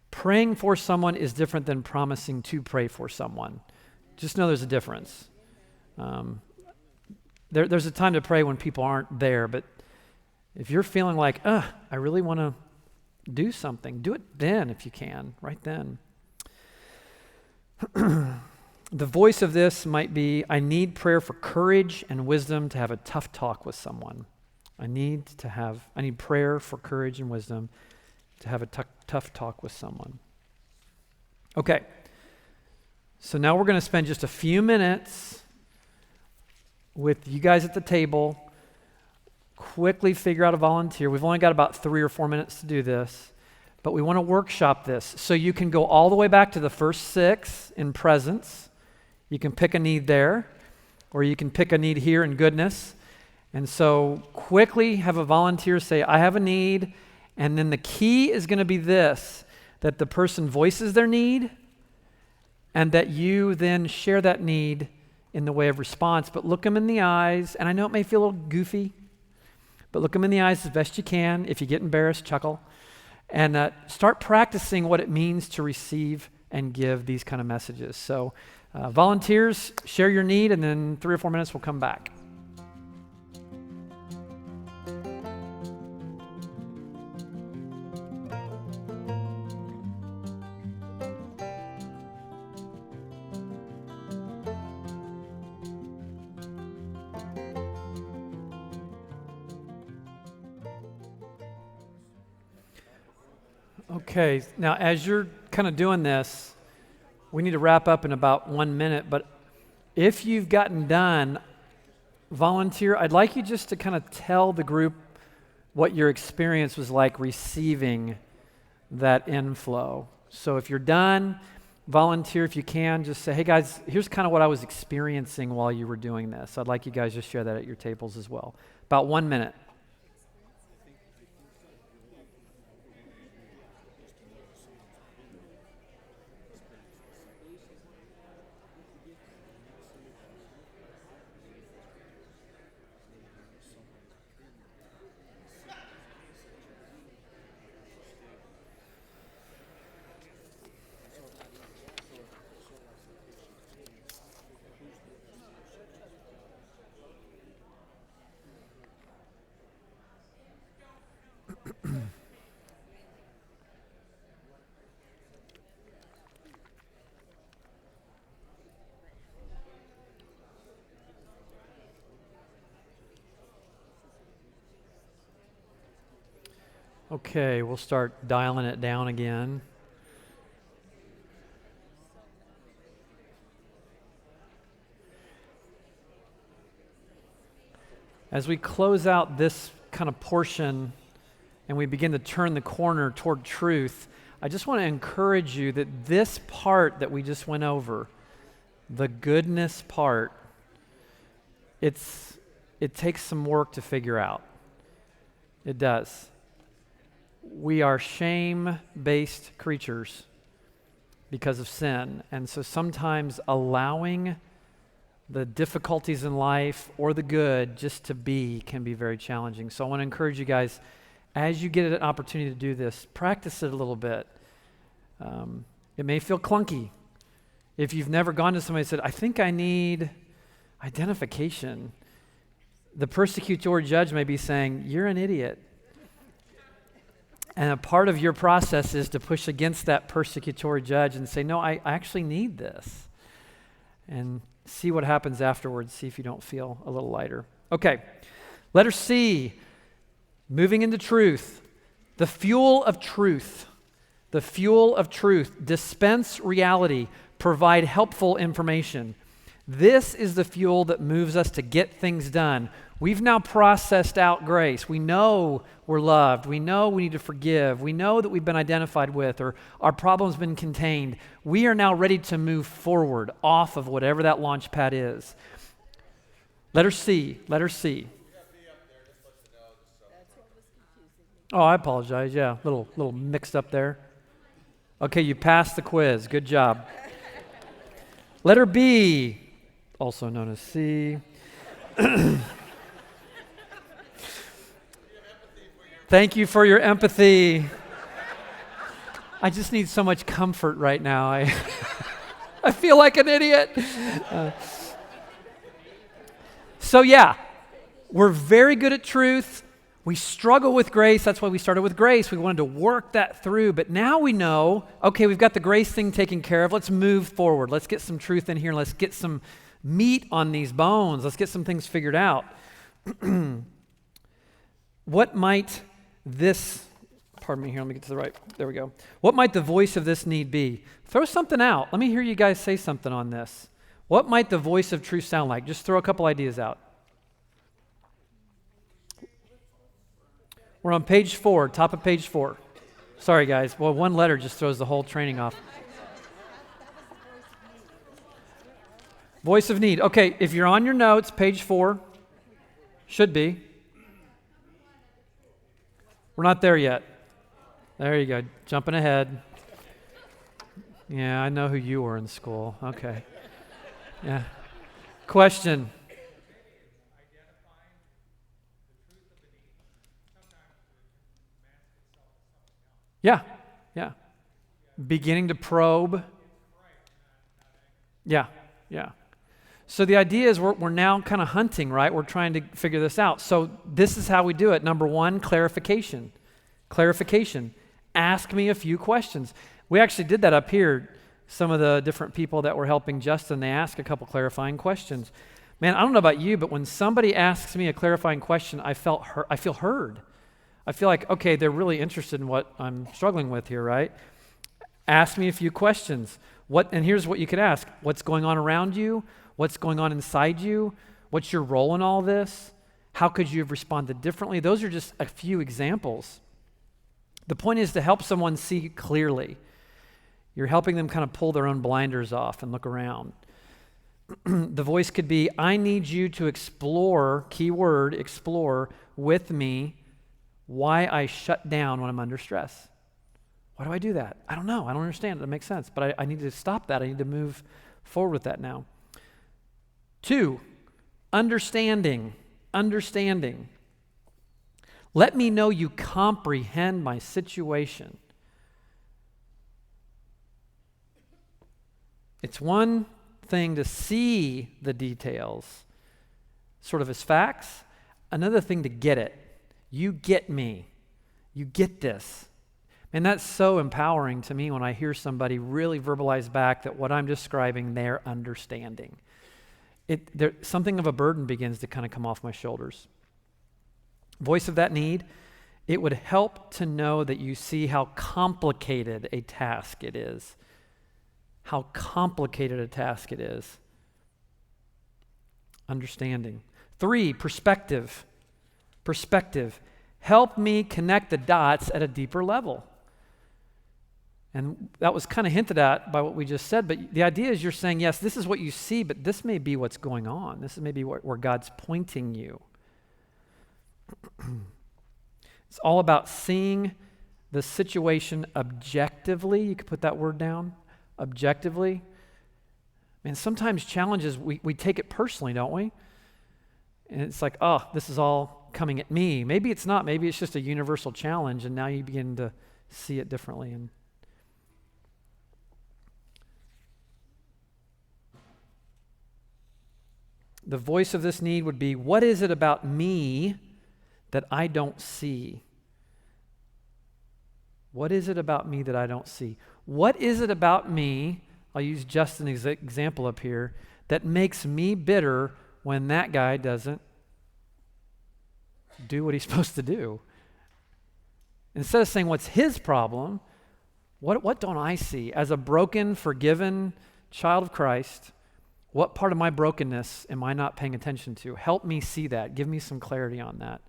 Praying for someone is different than promising to pray for someone. Just know there's a difference. There's a time to pray when people aren't there, but if you're feeling like, I really want to do something, do it then if you can, right then. The voice of this might be, I need prayer for courage and wisdom to have a tough talk with someone. I need prayer for courage and wisdom to have a tough talk with someone. Okay, so now we're going to spend just a few minutes with you guys at the table, quickly figure out a volunteer. We've only got about 3 or 4 minutes to do this, but we want to workshop this. So you can go all the way back to the first 6 in presence. You can pick a need there, or you can pick a need here in goodness. And so quickly have a volunteer say, I have a need, and then the key is going to be this, that the person voices their need, and that you then share that need in the way of response, but look them in the eyes, and I know it may feel a little goofy, but look them in the eyes as best you can. If you get embarrassed, chuckle, and start practicing what it means to receive and give these kind of messages. So volunteers, share your need, and then 3 or 4 minutes we'll come back. Okay, now as you're kind of doing this, we need to wrap up in about 1 minute, but if you've gotten done, volunteer, I'd like you just to kind of tell the group what your experience was like receiving that inflow. So if you're done, volunteer if you can, just say, hey guys, here's kind of what I was experiencing while you were doing this. I'd like you guys to share that at your tables as well. About 1 minute. Okay, we'll start dialing it down again. As we close out this kind of portion and we begin to turn the corner toward truth, I just want to encourage you that this part that we just went over, the goodness part, it takes some work to figure out. It does. We are shame-based creatures because of sin. And so sometimes allowing the difficulties in life or the good just to be can be very challenging. So I want to encourage you guys, as you get an opportunity to do this, practice it a little bit. It may feel clunky. If you've never gone to somebody and said, I think I need identification, the persecutor judge may be saying, you're an idiot. And a part of your process is to push against that persecutory judge and say, no, I actually need this. And see what happens afterwards. See if you don't feel a little lighter. Okay, letter C, moving into truth. The fuel of truth. The fuel of truth. Dispense reality. Provide helpful information. This is the fuel that moves us to get things done. We've now processed out grace. We know we're loved. We know we need to forgive. We know that we've been identified with, or our problem's been contained. We are now ready to move forward off of whatever that launch pad is. Letter C. Letter C. Oh, I apologize. Yeah, a little mixed up there. Okay, you passed the quiz. Good job. Letter B, also known as C. Thank you for your empathy. I just need so much comfort right now. I feel like an idiot. So yeah, we're very good at truth. We struggle with grace. That's why we started with grace. We wanted to work that through. But now we know, okay, we've got the grace thing taken care of. Let's move forward. Let's get some truth in here. Let's get some meat on these bones. Let's get some things figured out. What might this, pardon me here, let me get to the right, there we go. What might the voice of this need be? Throw something out. Let me hear you guys say something on this. What might the voice of truth sound like? Just throw a couple ideas out. We're on page 4, top of page 4. Sorry, guys. Well, one letter just throws the whole training off. Voice of need. Okay, if you're on your notes, page 4, should be. We're not there yet. There you go, jumping ahead. Yeah, I know who you were in school. Okay. Yeah. Question. Yeah, yeah. Beginning to probe. Yeah, yeah. So the idea is we're now kind of hunting, right? We're trying to figure this out. So this is how we do it. Number 1, clarification. Clarification. Ask me a few questions. We actually did that up here. Some of the different people that were helping Justin, they asked a couple clarifying questions. Man, I don't know about you, but when somebody asks me a clarifying question, I feel heard. I feel like, okay, they're really interested in what I'm struggling with here, right? Ask me a few questions. And here's what you could ask. What's going on around you? What's going on inside you? What's your role in all this? How could you have responded differently? Those are just a few examples. The point is to help someone see clearly. You're helping them kind of pull their own blinders off and look around. The voice could be, I need you to explore, keyword, explore, with me why I shut down when I'm under stress. Why do I do that? I don't know. I don't understand. It makes sense. But I need to stop that. I need to move forward with that now. 2, understanding. Understanding. Let me know you comprehend my situation. It's one thing to see the details, sort of as facts. Another thing to get it. You get me. You get this. And that's so empowering to me when I hear somebody really verbalize back that what I'm describing, they're understanding. Something of a burden begins to kind of come off my shoulders. Voice of that need, it would help to know that you see how complicated a task it is. How complicated a task it is. Understanding. 3, perspective. Perspective. Help me connect the dots at a deeper level. And that was kind of hinted at by what we just said, but the idea is you're saying, yes, this is what you see, but this may be what's going on. This is maybe where God's pointing you. It's all about seeing the situation objectively. You could put that word down, objectively. And sometimes challenges, we take it personally, don't we? And it's like, oh, this is all coming at me. Maybe it's not. Maybe it's just a universal challenge, and now you begin to see it differently. And the voice of this need would be, what is it about me that I don't see? What is it about me that I don't see? What is it about me, I'll use Justin's example up here, that makes me bitter when that guy doesn't do what he's supposed to do? Instead of saying what's his problem, what don't I see? As a broken, forgiven child of Christ, what part of my brokenness am I not paying attention to? Help me see that. Give me some clarity on that.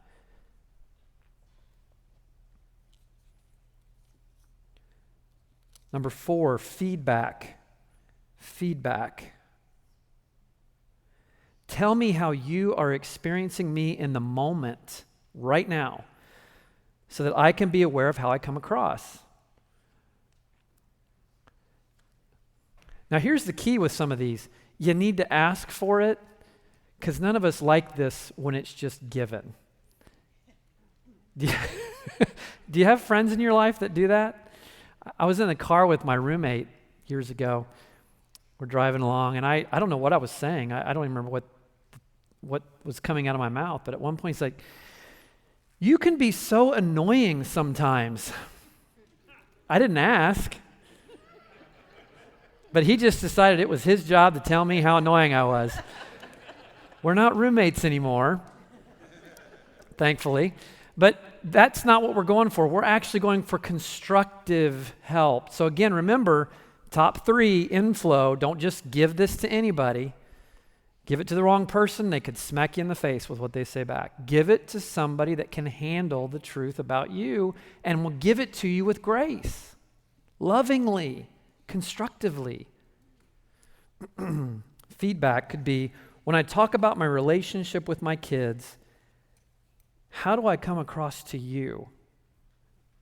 Number 4, feedback. Feedback. Tell me how you are experiencing me in the moment, right now, so that I can be aware of how I come across. Now, here's the key with some of these. You need to ask for it, because none of us like this when it's just given. Do you have friends in your life that do that? I was in a car with my roommate years ago. We're driving along, and I don't know what I was saying. I don't even remember what was coming out of my mouth, but at one point he's like, "You can be so annoying sometimes." I didn't ask, but he just decided it was his job to tell me how annoying I was. We're not roommates anymore, thankfully, but that's not what we're going for. We're actually going for constructive help. So again, remember, top 3, inflow, don't just give this to anybody. Give it to the wrong person, they could smack you in the face with what they say back. Give it to somebody that can handle the truth about you and will give it to you with grace, lovingly, constructively. Feedback could be, when I talk about my relationship with my kids, how do I come across to you?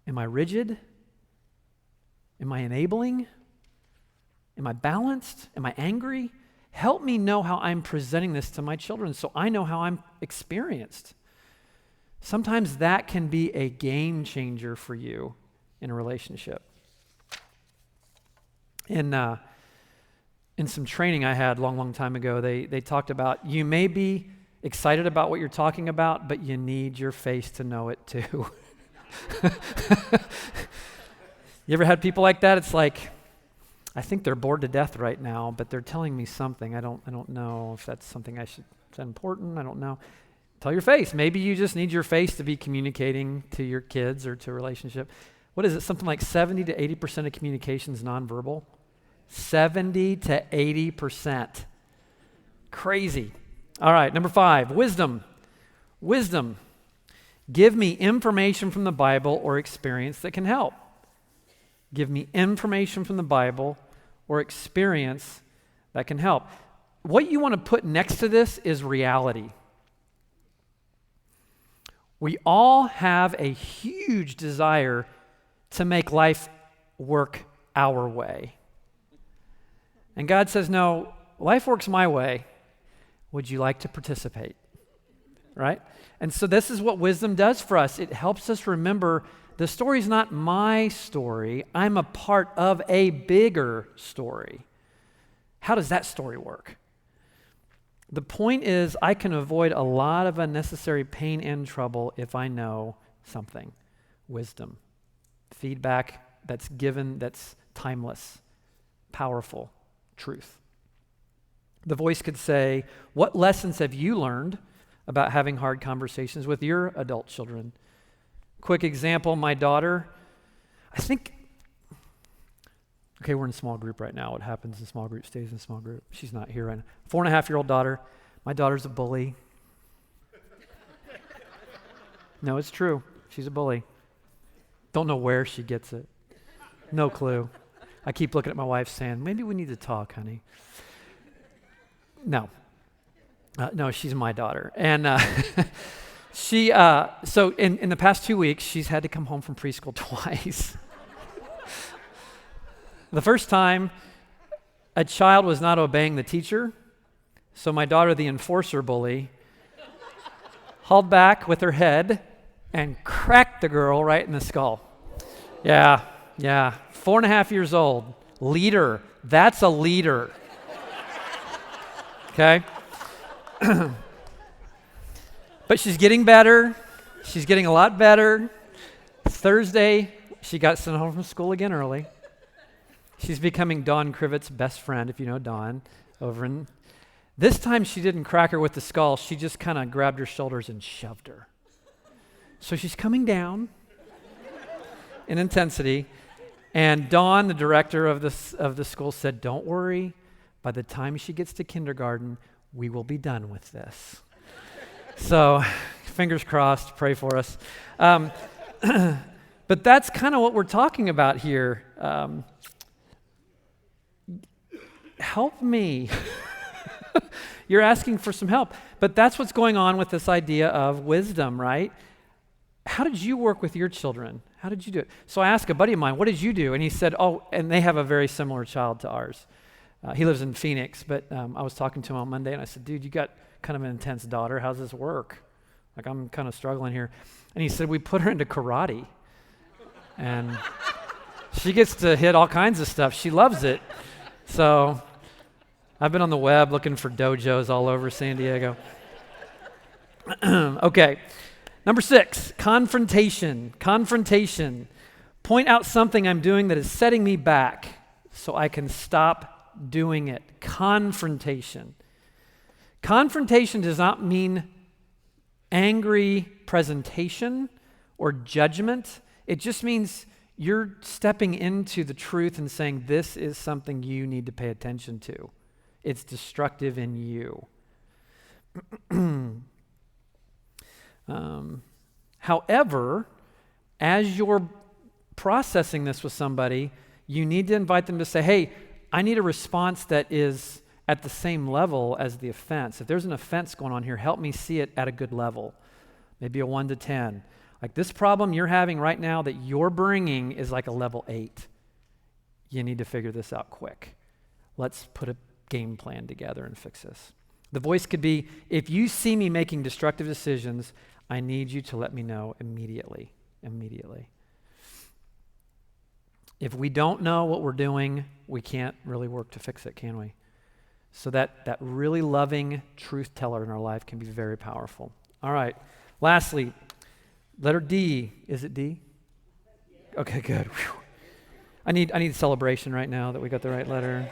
Am I rigid? Am I enabling? Am I balanced? Am I angry? Help me know how I'm presenting this to my children so I know how I'm experienced. Sometimes that can be a game changer for you in a relationship. In some training I had a long time ago, they talked about, you may be excited about what you're talking about, but you need your face to know it too. You ever had people like that? It's like, I think they're bored to death right now, but they're telling me something. I don't know if that's something is that important? I don't know. Tell your face. Maybe you just need your face to be communicating to your kids or to a relationship. What is it? Something like 70 to 80% of communication is nonverbal. 70 to 80%. Crazy. All right, number 5, wisdom. Wisdom. Give me information from the Bible or experience that can help. Give me information from the Bible or experience that can help. What you want to put next to this is reality. We all have a huge desire to make life work our way. And God says, no, life works my way. Would you like to participate? Right? And so this is what wisdom does for us. It helps us remember the story's not my story. I'm a part of a bigger story. How does that story work? The point is, I can avoid a lot of unnecessary pain and trouble if I know something. Wisdom. Feedback that's given, that's timeless, powerful, truth. The voice could say, what lessons have you learned about having hard conversations with your adult children? Quick example, my daughter, we're in small group right now. What happens in small group stays in small group. She's not here right now. 4.5-year-old daughter. My daughter's a bully. No, it's true. She's a bully. Don't know where she gets it. No clue. I keep looking at my wife saying, maybe we need to talk, honey. No, she's my daughter. And so in the past 2 weeks, she's had to come home from preschool twice. The first time, a child was not obeying the teacher, so my daughter, the enforcer bully, hauled back with her head and cracked the girl right in the skull. Yeah, 4.5 years old, leader, that's a leader. Okay? But she's getting better. She's getting a lot better. Thursday, she got sent home from school again early. She's becoming Dawn Krivett's best friend, if you know Dawn, this time she didn't crack her with the skull. She just kind of grabbed her shoulders and shoved her. So she's coming down in intensity. And Dawn, the director of the school, said, don't worry. By the time she gets to kindergarten, we will be done with this. So, fingers crossed, pray for us. But that's kind of what we're talking about here. Help me. You're asking for some help. But that's what's going on with this idea of wisdom, right? How did you work with your children? How did you do it? So I asked a buddy of mine, what did you do? And he said, and they have a very similar child to ours. He lives in Phoenix, but I was talking to him on Monday, and I said, dude, you got kind of an intense daughter. How's this work? Like, I'm kind of struggling here. And he said, we put her into karate. And she gets to hit all kinds of stuff. She loves it. So I've been on the web looking for dojos all over San Diego. Okay. Number 6, confrontation. Confrontation. Point out something I'm doing that is setting me back so I can stop doing it. Confrontation. Confrontation does not mean angry presentation or judgment. It just means you're stepping into the truth and saying, this is something you need to pay attention to. It's destructive in you. However, as you're processing this with somebody, you need to invite them to say, hey, I need a response that is at the same level as the offense. If there's an offense going on here, help me see it at a good level. Maybe a 1 to 10. Like, this problem you're having right now that you're bringing is like a level 8. You need to figure this out quick. Let's put a game plan together and fix this. The voice could be, if you see me making destructive decisions, I need you to let me know immediately. Immediately. If we don't know what we're doing, we can't really work to fix it, can we? So that really loving truth teller in our life can be very powerful. All right. Lastly, letter D. Is it D? Okay, good. Whew. I need celebration right now that we got the right letter.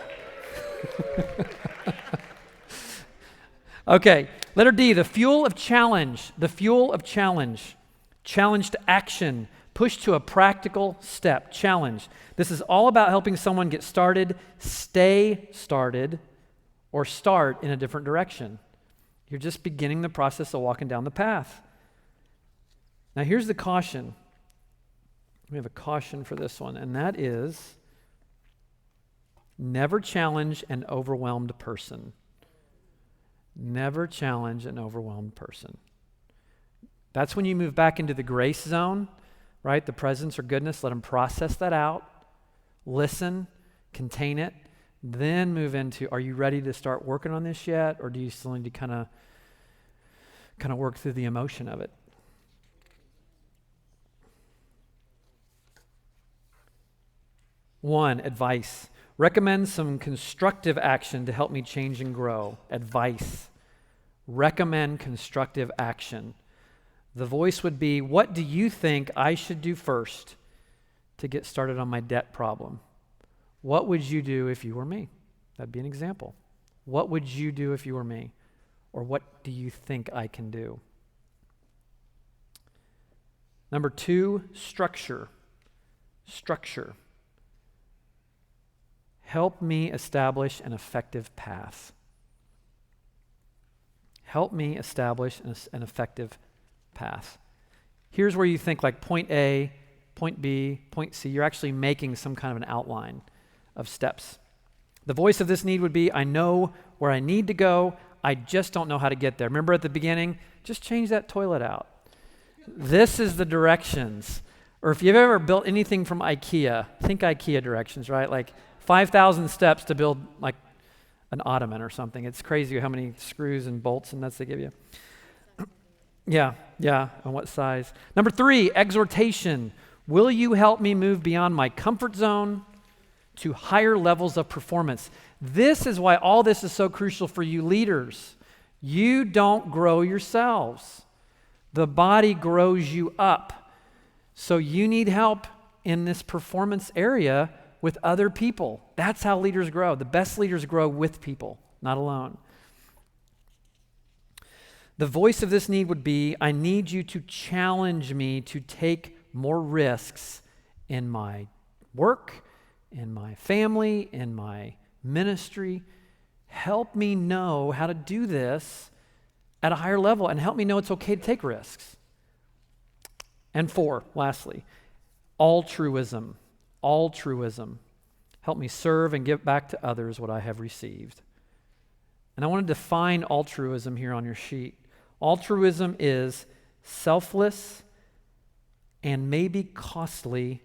Okay, letter D, the fuel of challenge. The fuel of challenge. Challenge to action. Push to a practical step. Challenge. This is all about helping someone get started, stay started, or start in a different direction. You're just beginning the process of walking down the path. Now here's the caution. We have a caution for this one, and that is never challenge an overwhelmed person. Never challenge an overwhelmed person. That's when you move back into the grace zone, right? The presence or goodness, let them process that out, listen, contain it, then move into, are you ready to start working on this yet? Or do you still need to kind of work through the emotion of it? One, advice. Recommend some constructive action to help me change and grow. Advice. Recommend constructive action. The voice would be, what do you think I should do first to get started on my debt problem? What would you do if you were me? That'd be an example. What would you do if you were me? Or what do you think I can do? Number 2, structure. Structure. Help me establish an effective path. Help me establish an effective path. Here's where you think like point A, point B, point C. You're actually making some kind of an outline of steps. The voice of this need would be, I know where I need to go, I just don't know how to get there. Remember at the beginning, just change that toilet out. This is the directions. Or if you've ever built anything from IKEA, think IKEA directions, right? Like 5,000 steps to build like an ottoman or something. It's crazy how many screws and bolts and nuts they give you. Yeah, and what size. Number 3, exhortation. Will you help me move beyond my comfort zone to higher levels of performance? This is why all this is so crucial for you leaders. You don't grow yourselves. The body grows you up. So you need help in this performance area with other people. That's how leaders grow. The best leaders grow with people, not alone. The voice of this need would be, I need you to challenge me to take more risks in my work, in my family, in my ministry. Help me know how to do this at a higher level and help me know it's okay to take risks. And 4, lastly, altruism. Altruism. Help me serve and give back to others what I have received. And I want to define altruism here on your sheet. Altruism is selfless and maybe costly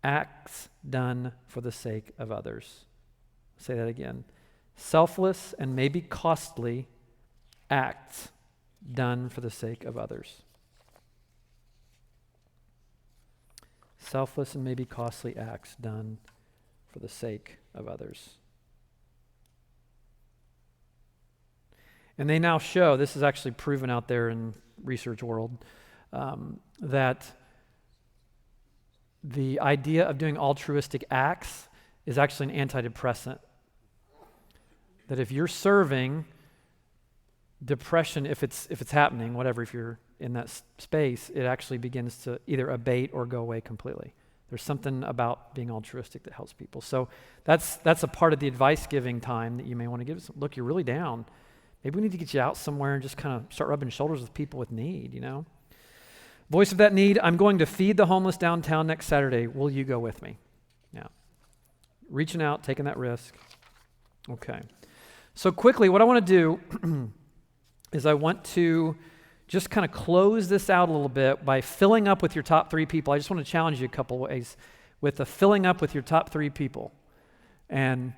acts done for the sake of others. I'll say that again. selfless and maybe costly acts done for the sake of others. Selfless and maybe costly acts done for the sake of others. And they now show, this is actually proven out there in research world, that the idea of doing altruistic acts is actually an antidepressant. That if you're serving, depression, if it's happening, whatever, if you're in that space, it actually begins to either abate or go away completely. There's something about being altruistic that helps people. So that's a part of the advice giving time that you may want to give. Look, you're really down. Maybe we need to get you out somewhere and just kind of start rubbing shoulders with people with need, you know? Voice of that need, I'm going to feed the homeless downtown next Saturday. Will you go with me? Yeah. Reaching out, taking that risk. Okay. So quickly, what I want to do is I want to just kind of close this out a little bit by filling up with your top 3 people. I just want to challenge you a couple ways with the filling up with your top 3 people. And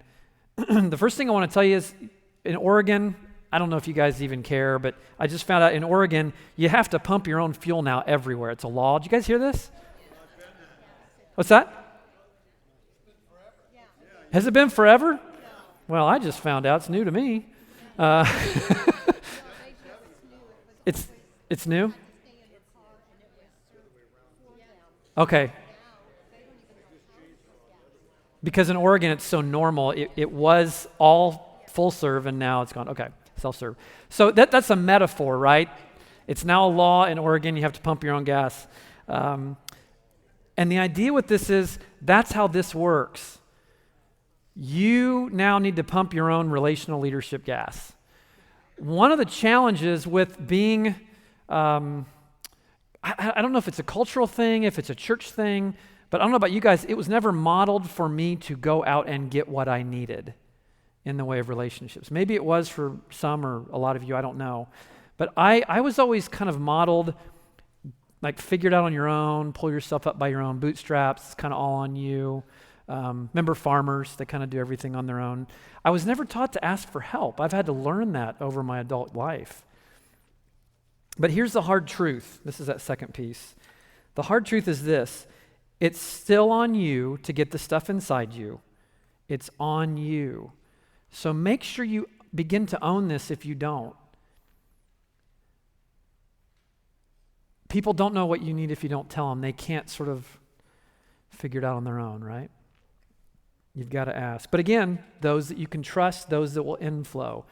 the first thing I want to tell you is in Oregon, I don't know if you guys even care, but I just found out in Oregon, you have to pump your own fuel now everywhere. It's a law. Did you guys hear this? What's that? Has it been forever? Well, I just found out. It's new to me. It's new? Okay. Because in Oregon, it's so normal. It was all full serve, and now it's gone. Okay, self-serve. So that's a metaphor, right? It's now a law in Oregon. You have to pump your own gas. And the idea with this is that's how this works. You now need to pump your own relational leadership gas. One of the challenges with being, I don't know if it's a cultural thing, if it's a church thing, but I don't know about you guys, it was never modeled for me to go out and get what I needed in the way of relationships. Maybe it was for some or a lot of you, I don't know. But I was always kind of modeled, like figure it out on your own, pull yourself up by your own bootstraps, it's kind of all on you. Remember farmers, they kind of do everything on their own. I was never taught to ask for help. I've had to learn that over my adult life. But here's the hard truth. This is that second piece. The hard truth is this. It's still on you to get the stuff inside you. It's on you. So make sure you begin to own this if you don't. People don't know what you need if you don't tell them. They can't sort of figure it out on their own, right? You've got to ask. But again, those that you can trust, those that will inflow.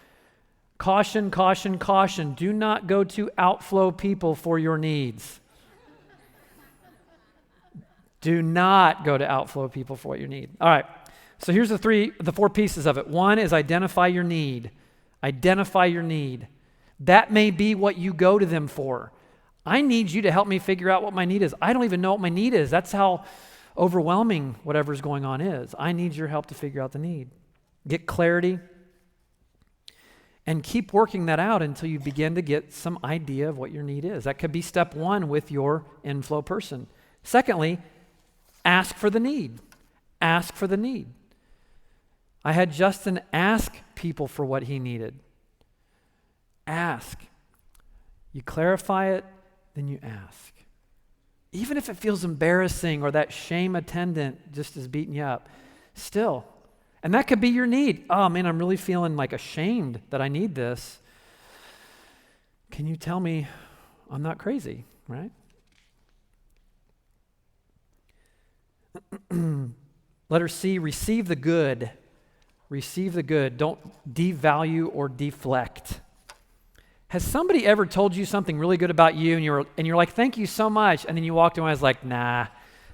Caution, caution, caution. Do not go to outflow people for your needs. Do not go to outflow people for what you need. All right. So here's the 4 pieces of it. One is identify your need. Identify your need. That may be what you go to them for. I need you to help me figure out what my need is. I don't even know what my need is. That's how overwhelming whatever's going on is. I need your help to figure out the need. Get clarity and keep working that out until you begin to get some idea of what your need is. That could be step 1 with your inflow person. Secondly, ask for the need. Ask for the need. I had Justin ask people for what he needed. Ask. You clarify it, then you ask. Even if it feels embarrassing or that shame attendant just is beating you up, still. And that could be your need. Oh man, I'm really feeling like ashamed that I need this. Can you tell me I'm not crazy, right? Letter C, receive the good. Receive the good. Don't devalue or deflect. Has somebody ever told you something really good about you and you're like, thank you so much, and then you walked away and was like, nah,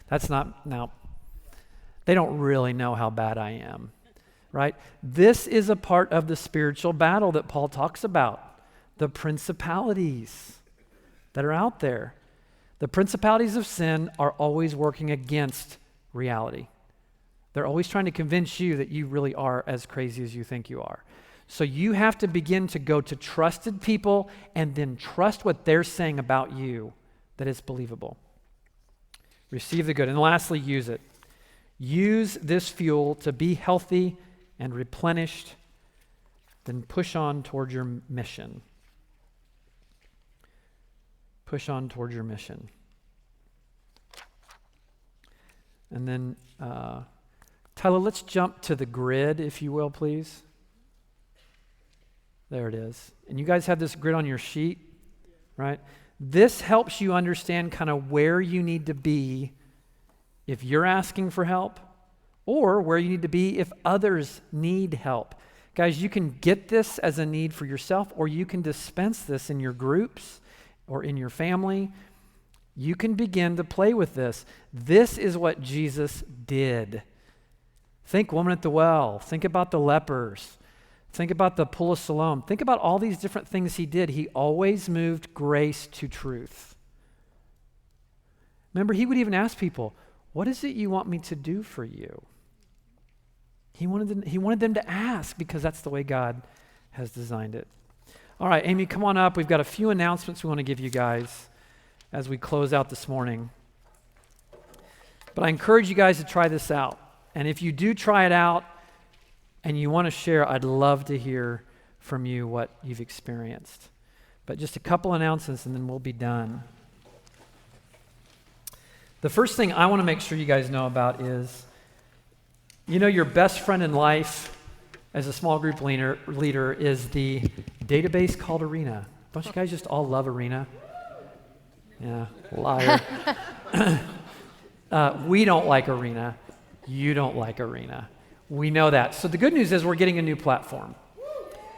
that's not, no. They don't really know how bad I am, right? This is a part of the spiritual battle that Paul talks about. The principalities that are out there. The principalities of sin are always working against reality. They're always trying to convince you that you really are as crazy as you think you are. So you have to begin to go to trusted people and then trust what they're saying about you, that it's believable. Receive the good. And lastly, use it. Use this fuel to be healthy and replenished then push on toward your mission. Push on toward your mission. And then, Tyler, let's jump to the grid, if you will, please. There it is. And you guys have this grid on your sheet, right? This helps you understand kind of where you need to be if you're asking for help, or where you need to be if others need help. Guys, you can get this as a need for yourself, or you can dispense this in your groups or in your family. You can begin to play with this. This is what Jesus did. Think woman at the well. Think about the lepers. Think about the pool of Siloam. Think about all these different things he did. He always moved grace to truth. Remember, he would even ask people, what is it you want me to do for you? He wanted them to ask, because that's the way God has designed it. All right, Amy, come on up. We've got a few announcements we want to give you guys as we close out this morning. But I encourage you guys to try this out. And if you do try it out and you want to share, I'd love to hear from you what you've experienced. But just a couple announcements and then we'll be done. The first thing I want to make sure you guys know about is, you know, your best friend in life as a small group leader is the database called Arena. Don't you guys just all love Arena? Yeah, liar. We don't like Arena. You don't like Arena. We know that. So the good news is we're getting a new platform.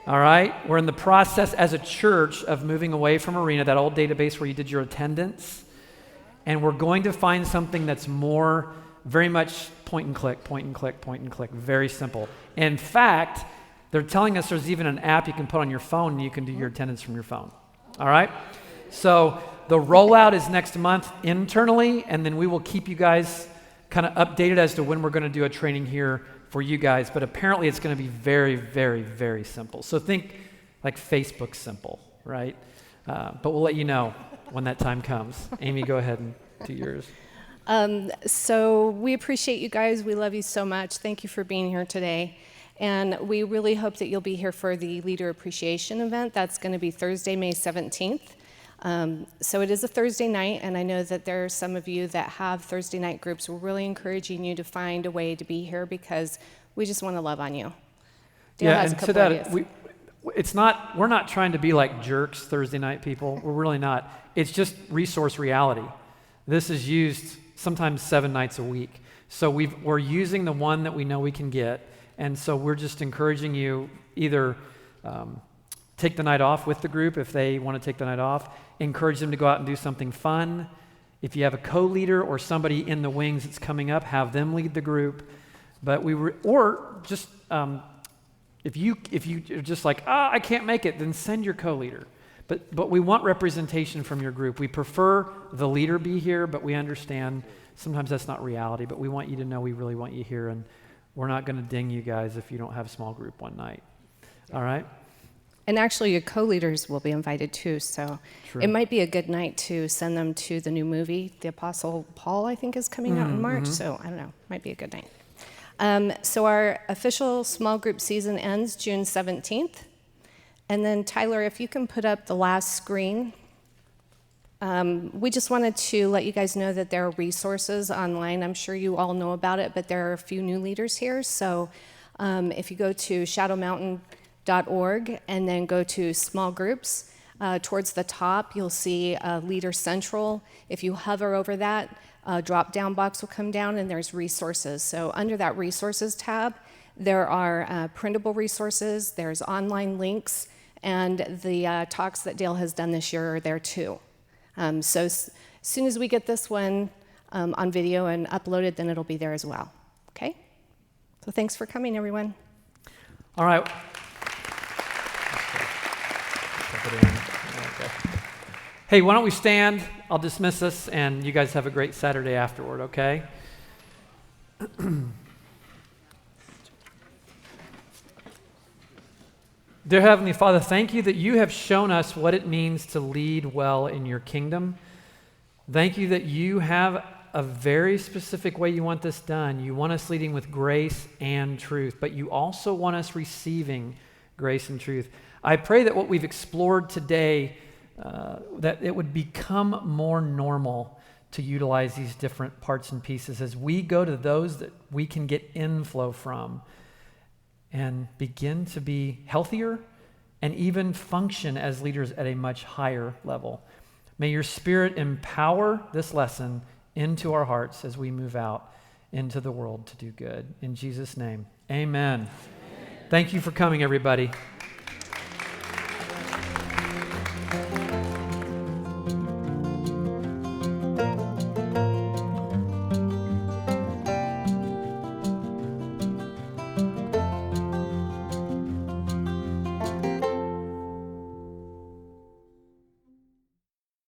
All right? We're in the process as a church of moving away from Arena, that old database where you did your attendance, and we're going to find something that's more very much point and click, point and click, point and click. Very simple. In fact, they're telling us there's even an app you can put on your phone and you can do your attendance from your phone. All right? So the rollout is next month internally, and then we will keep you guys kind of updated as to when we're going to do a training here for you guys. But apparently it's going to be very, very, very simple. So think like Facebook simple, right? But we'll let you know when that time comes. Amy, go ahead and do yours. So we appreciate you guys. We love you so much. Thank you for being here today. And we really hope that you'll be here for the Leader Appreciation event. That's going to be Thursday, May 17th. So it is a Thursday night, and I know that there are some of you that have Thursday night groups. We're really encouraging you to find a way to be here because we just want to love on you. Dale has a couple ideas. We're not trying to be like jerks Thursday night people. We're really not. It's just resource reality. This is used sometimes 7 nights a week. So we're using the one that we know we can get. And so we're just encouraging you either take the night off with the group if they want to take the night off, encourage them to go out and do something fun. If you have a co-leader or somebody in the wings that's coming up, have them lead the group. But if you're just like, I can't make it, then send your co-leader. But we want representation from your group. We prefer the leader be here, but we understand sometimes that's not reality. But we want you to know we really want you here, and we're not going to ding you guys if you don't have a small group one night. All right? And actually, your co-leaders will be invited too, so True. It might be a good night to send them to the new movie. The Apostle Paul, I think, is coming out in March, so I don't know, might be a good night. So our official small group season ends June 17th. And then, Tyler, if you can put up the last screen. We just wanted to let you guys know that there are resources online. I'm sure you all know about it, but there are a few new leaders here. So if you go to shadowmountain.org and then go to small groups, towards the top, you'll see Leader Central. If you hover over that, a drop-down box will come down, and there's resources. So under that resources tab, there are printable resources, there's online links, and the talks that Dale has done this year are there too. So as soon as we get this one on video and uploaded, then it'll be there as well. Okay? So thanks for coming, everyone. All right. Hey, why don't we stand? I'll dismiss us, and you guys have a great Saturday afterward, okay? Dear Heavenly Father, thank you that you have shown us what it means to lead well in your kingdom. Thank you that you have a very specific way you want this done. You want us leading with grace and truth, but you also want us receiving grace and truth. I pray that what we've explored today, that it would become more normal to utilize these different parts and pieces as we go to those that we can get inflow from and begin to be healthier and even function as leaders at a much higher level. May your Spirit empower this lesson into our hearts as we move out into the world to do good. In Jesus' name, amen. Thank you for coming, everybody.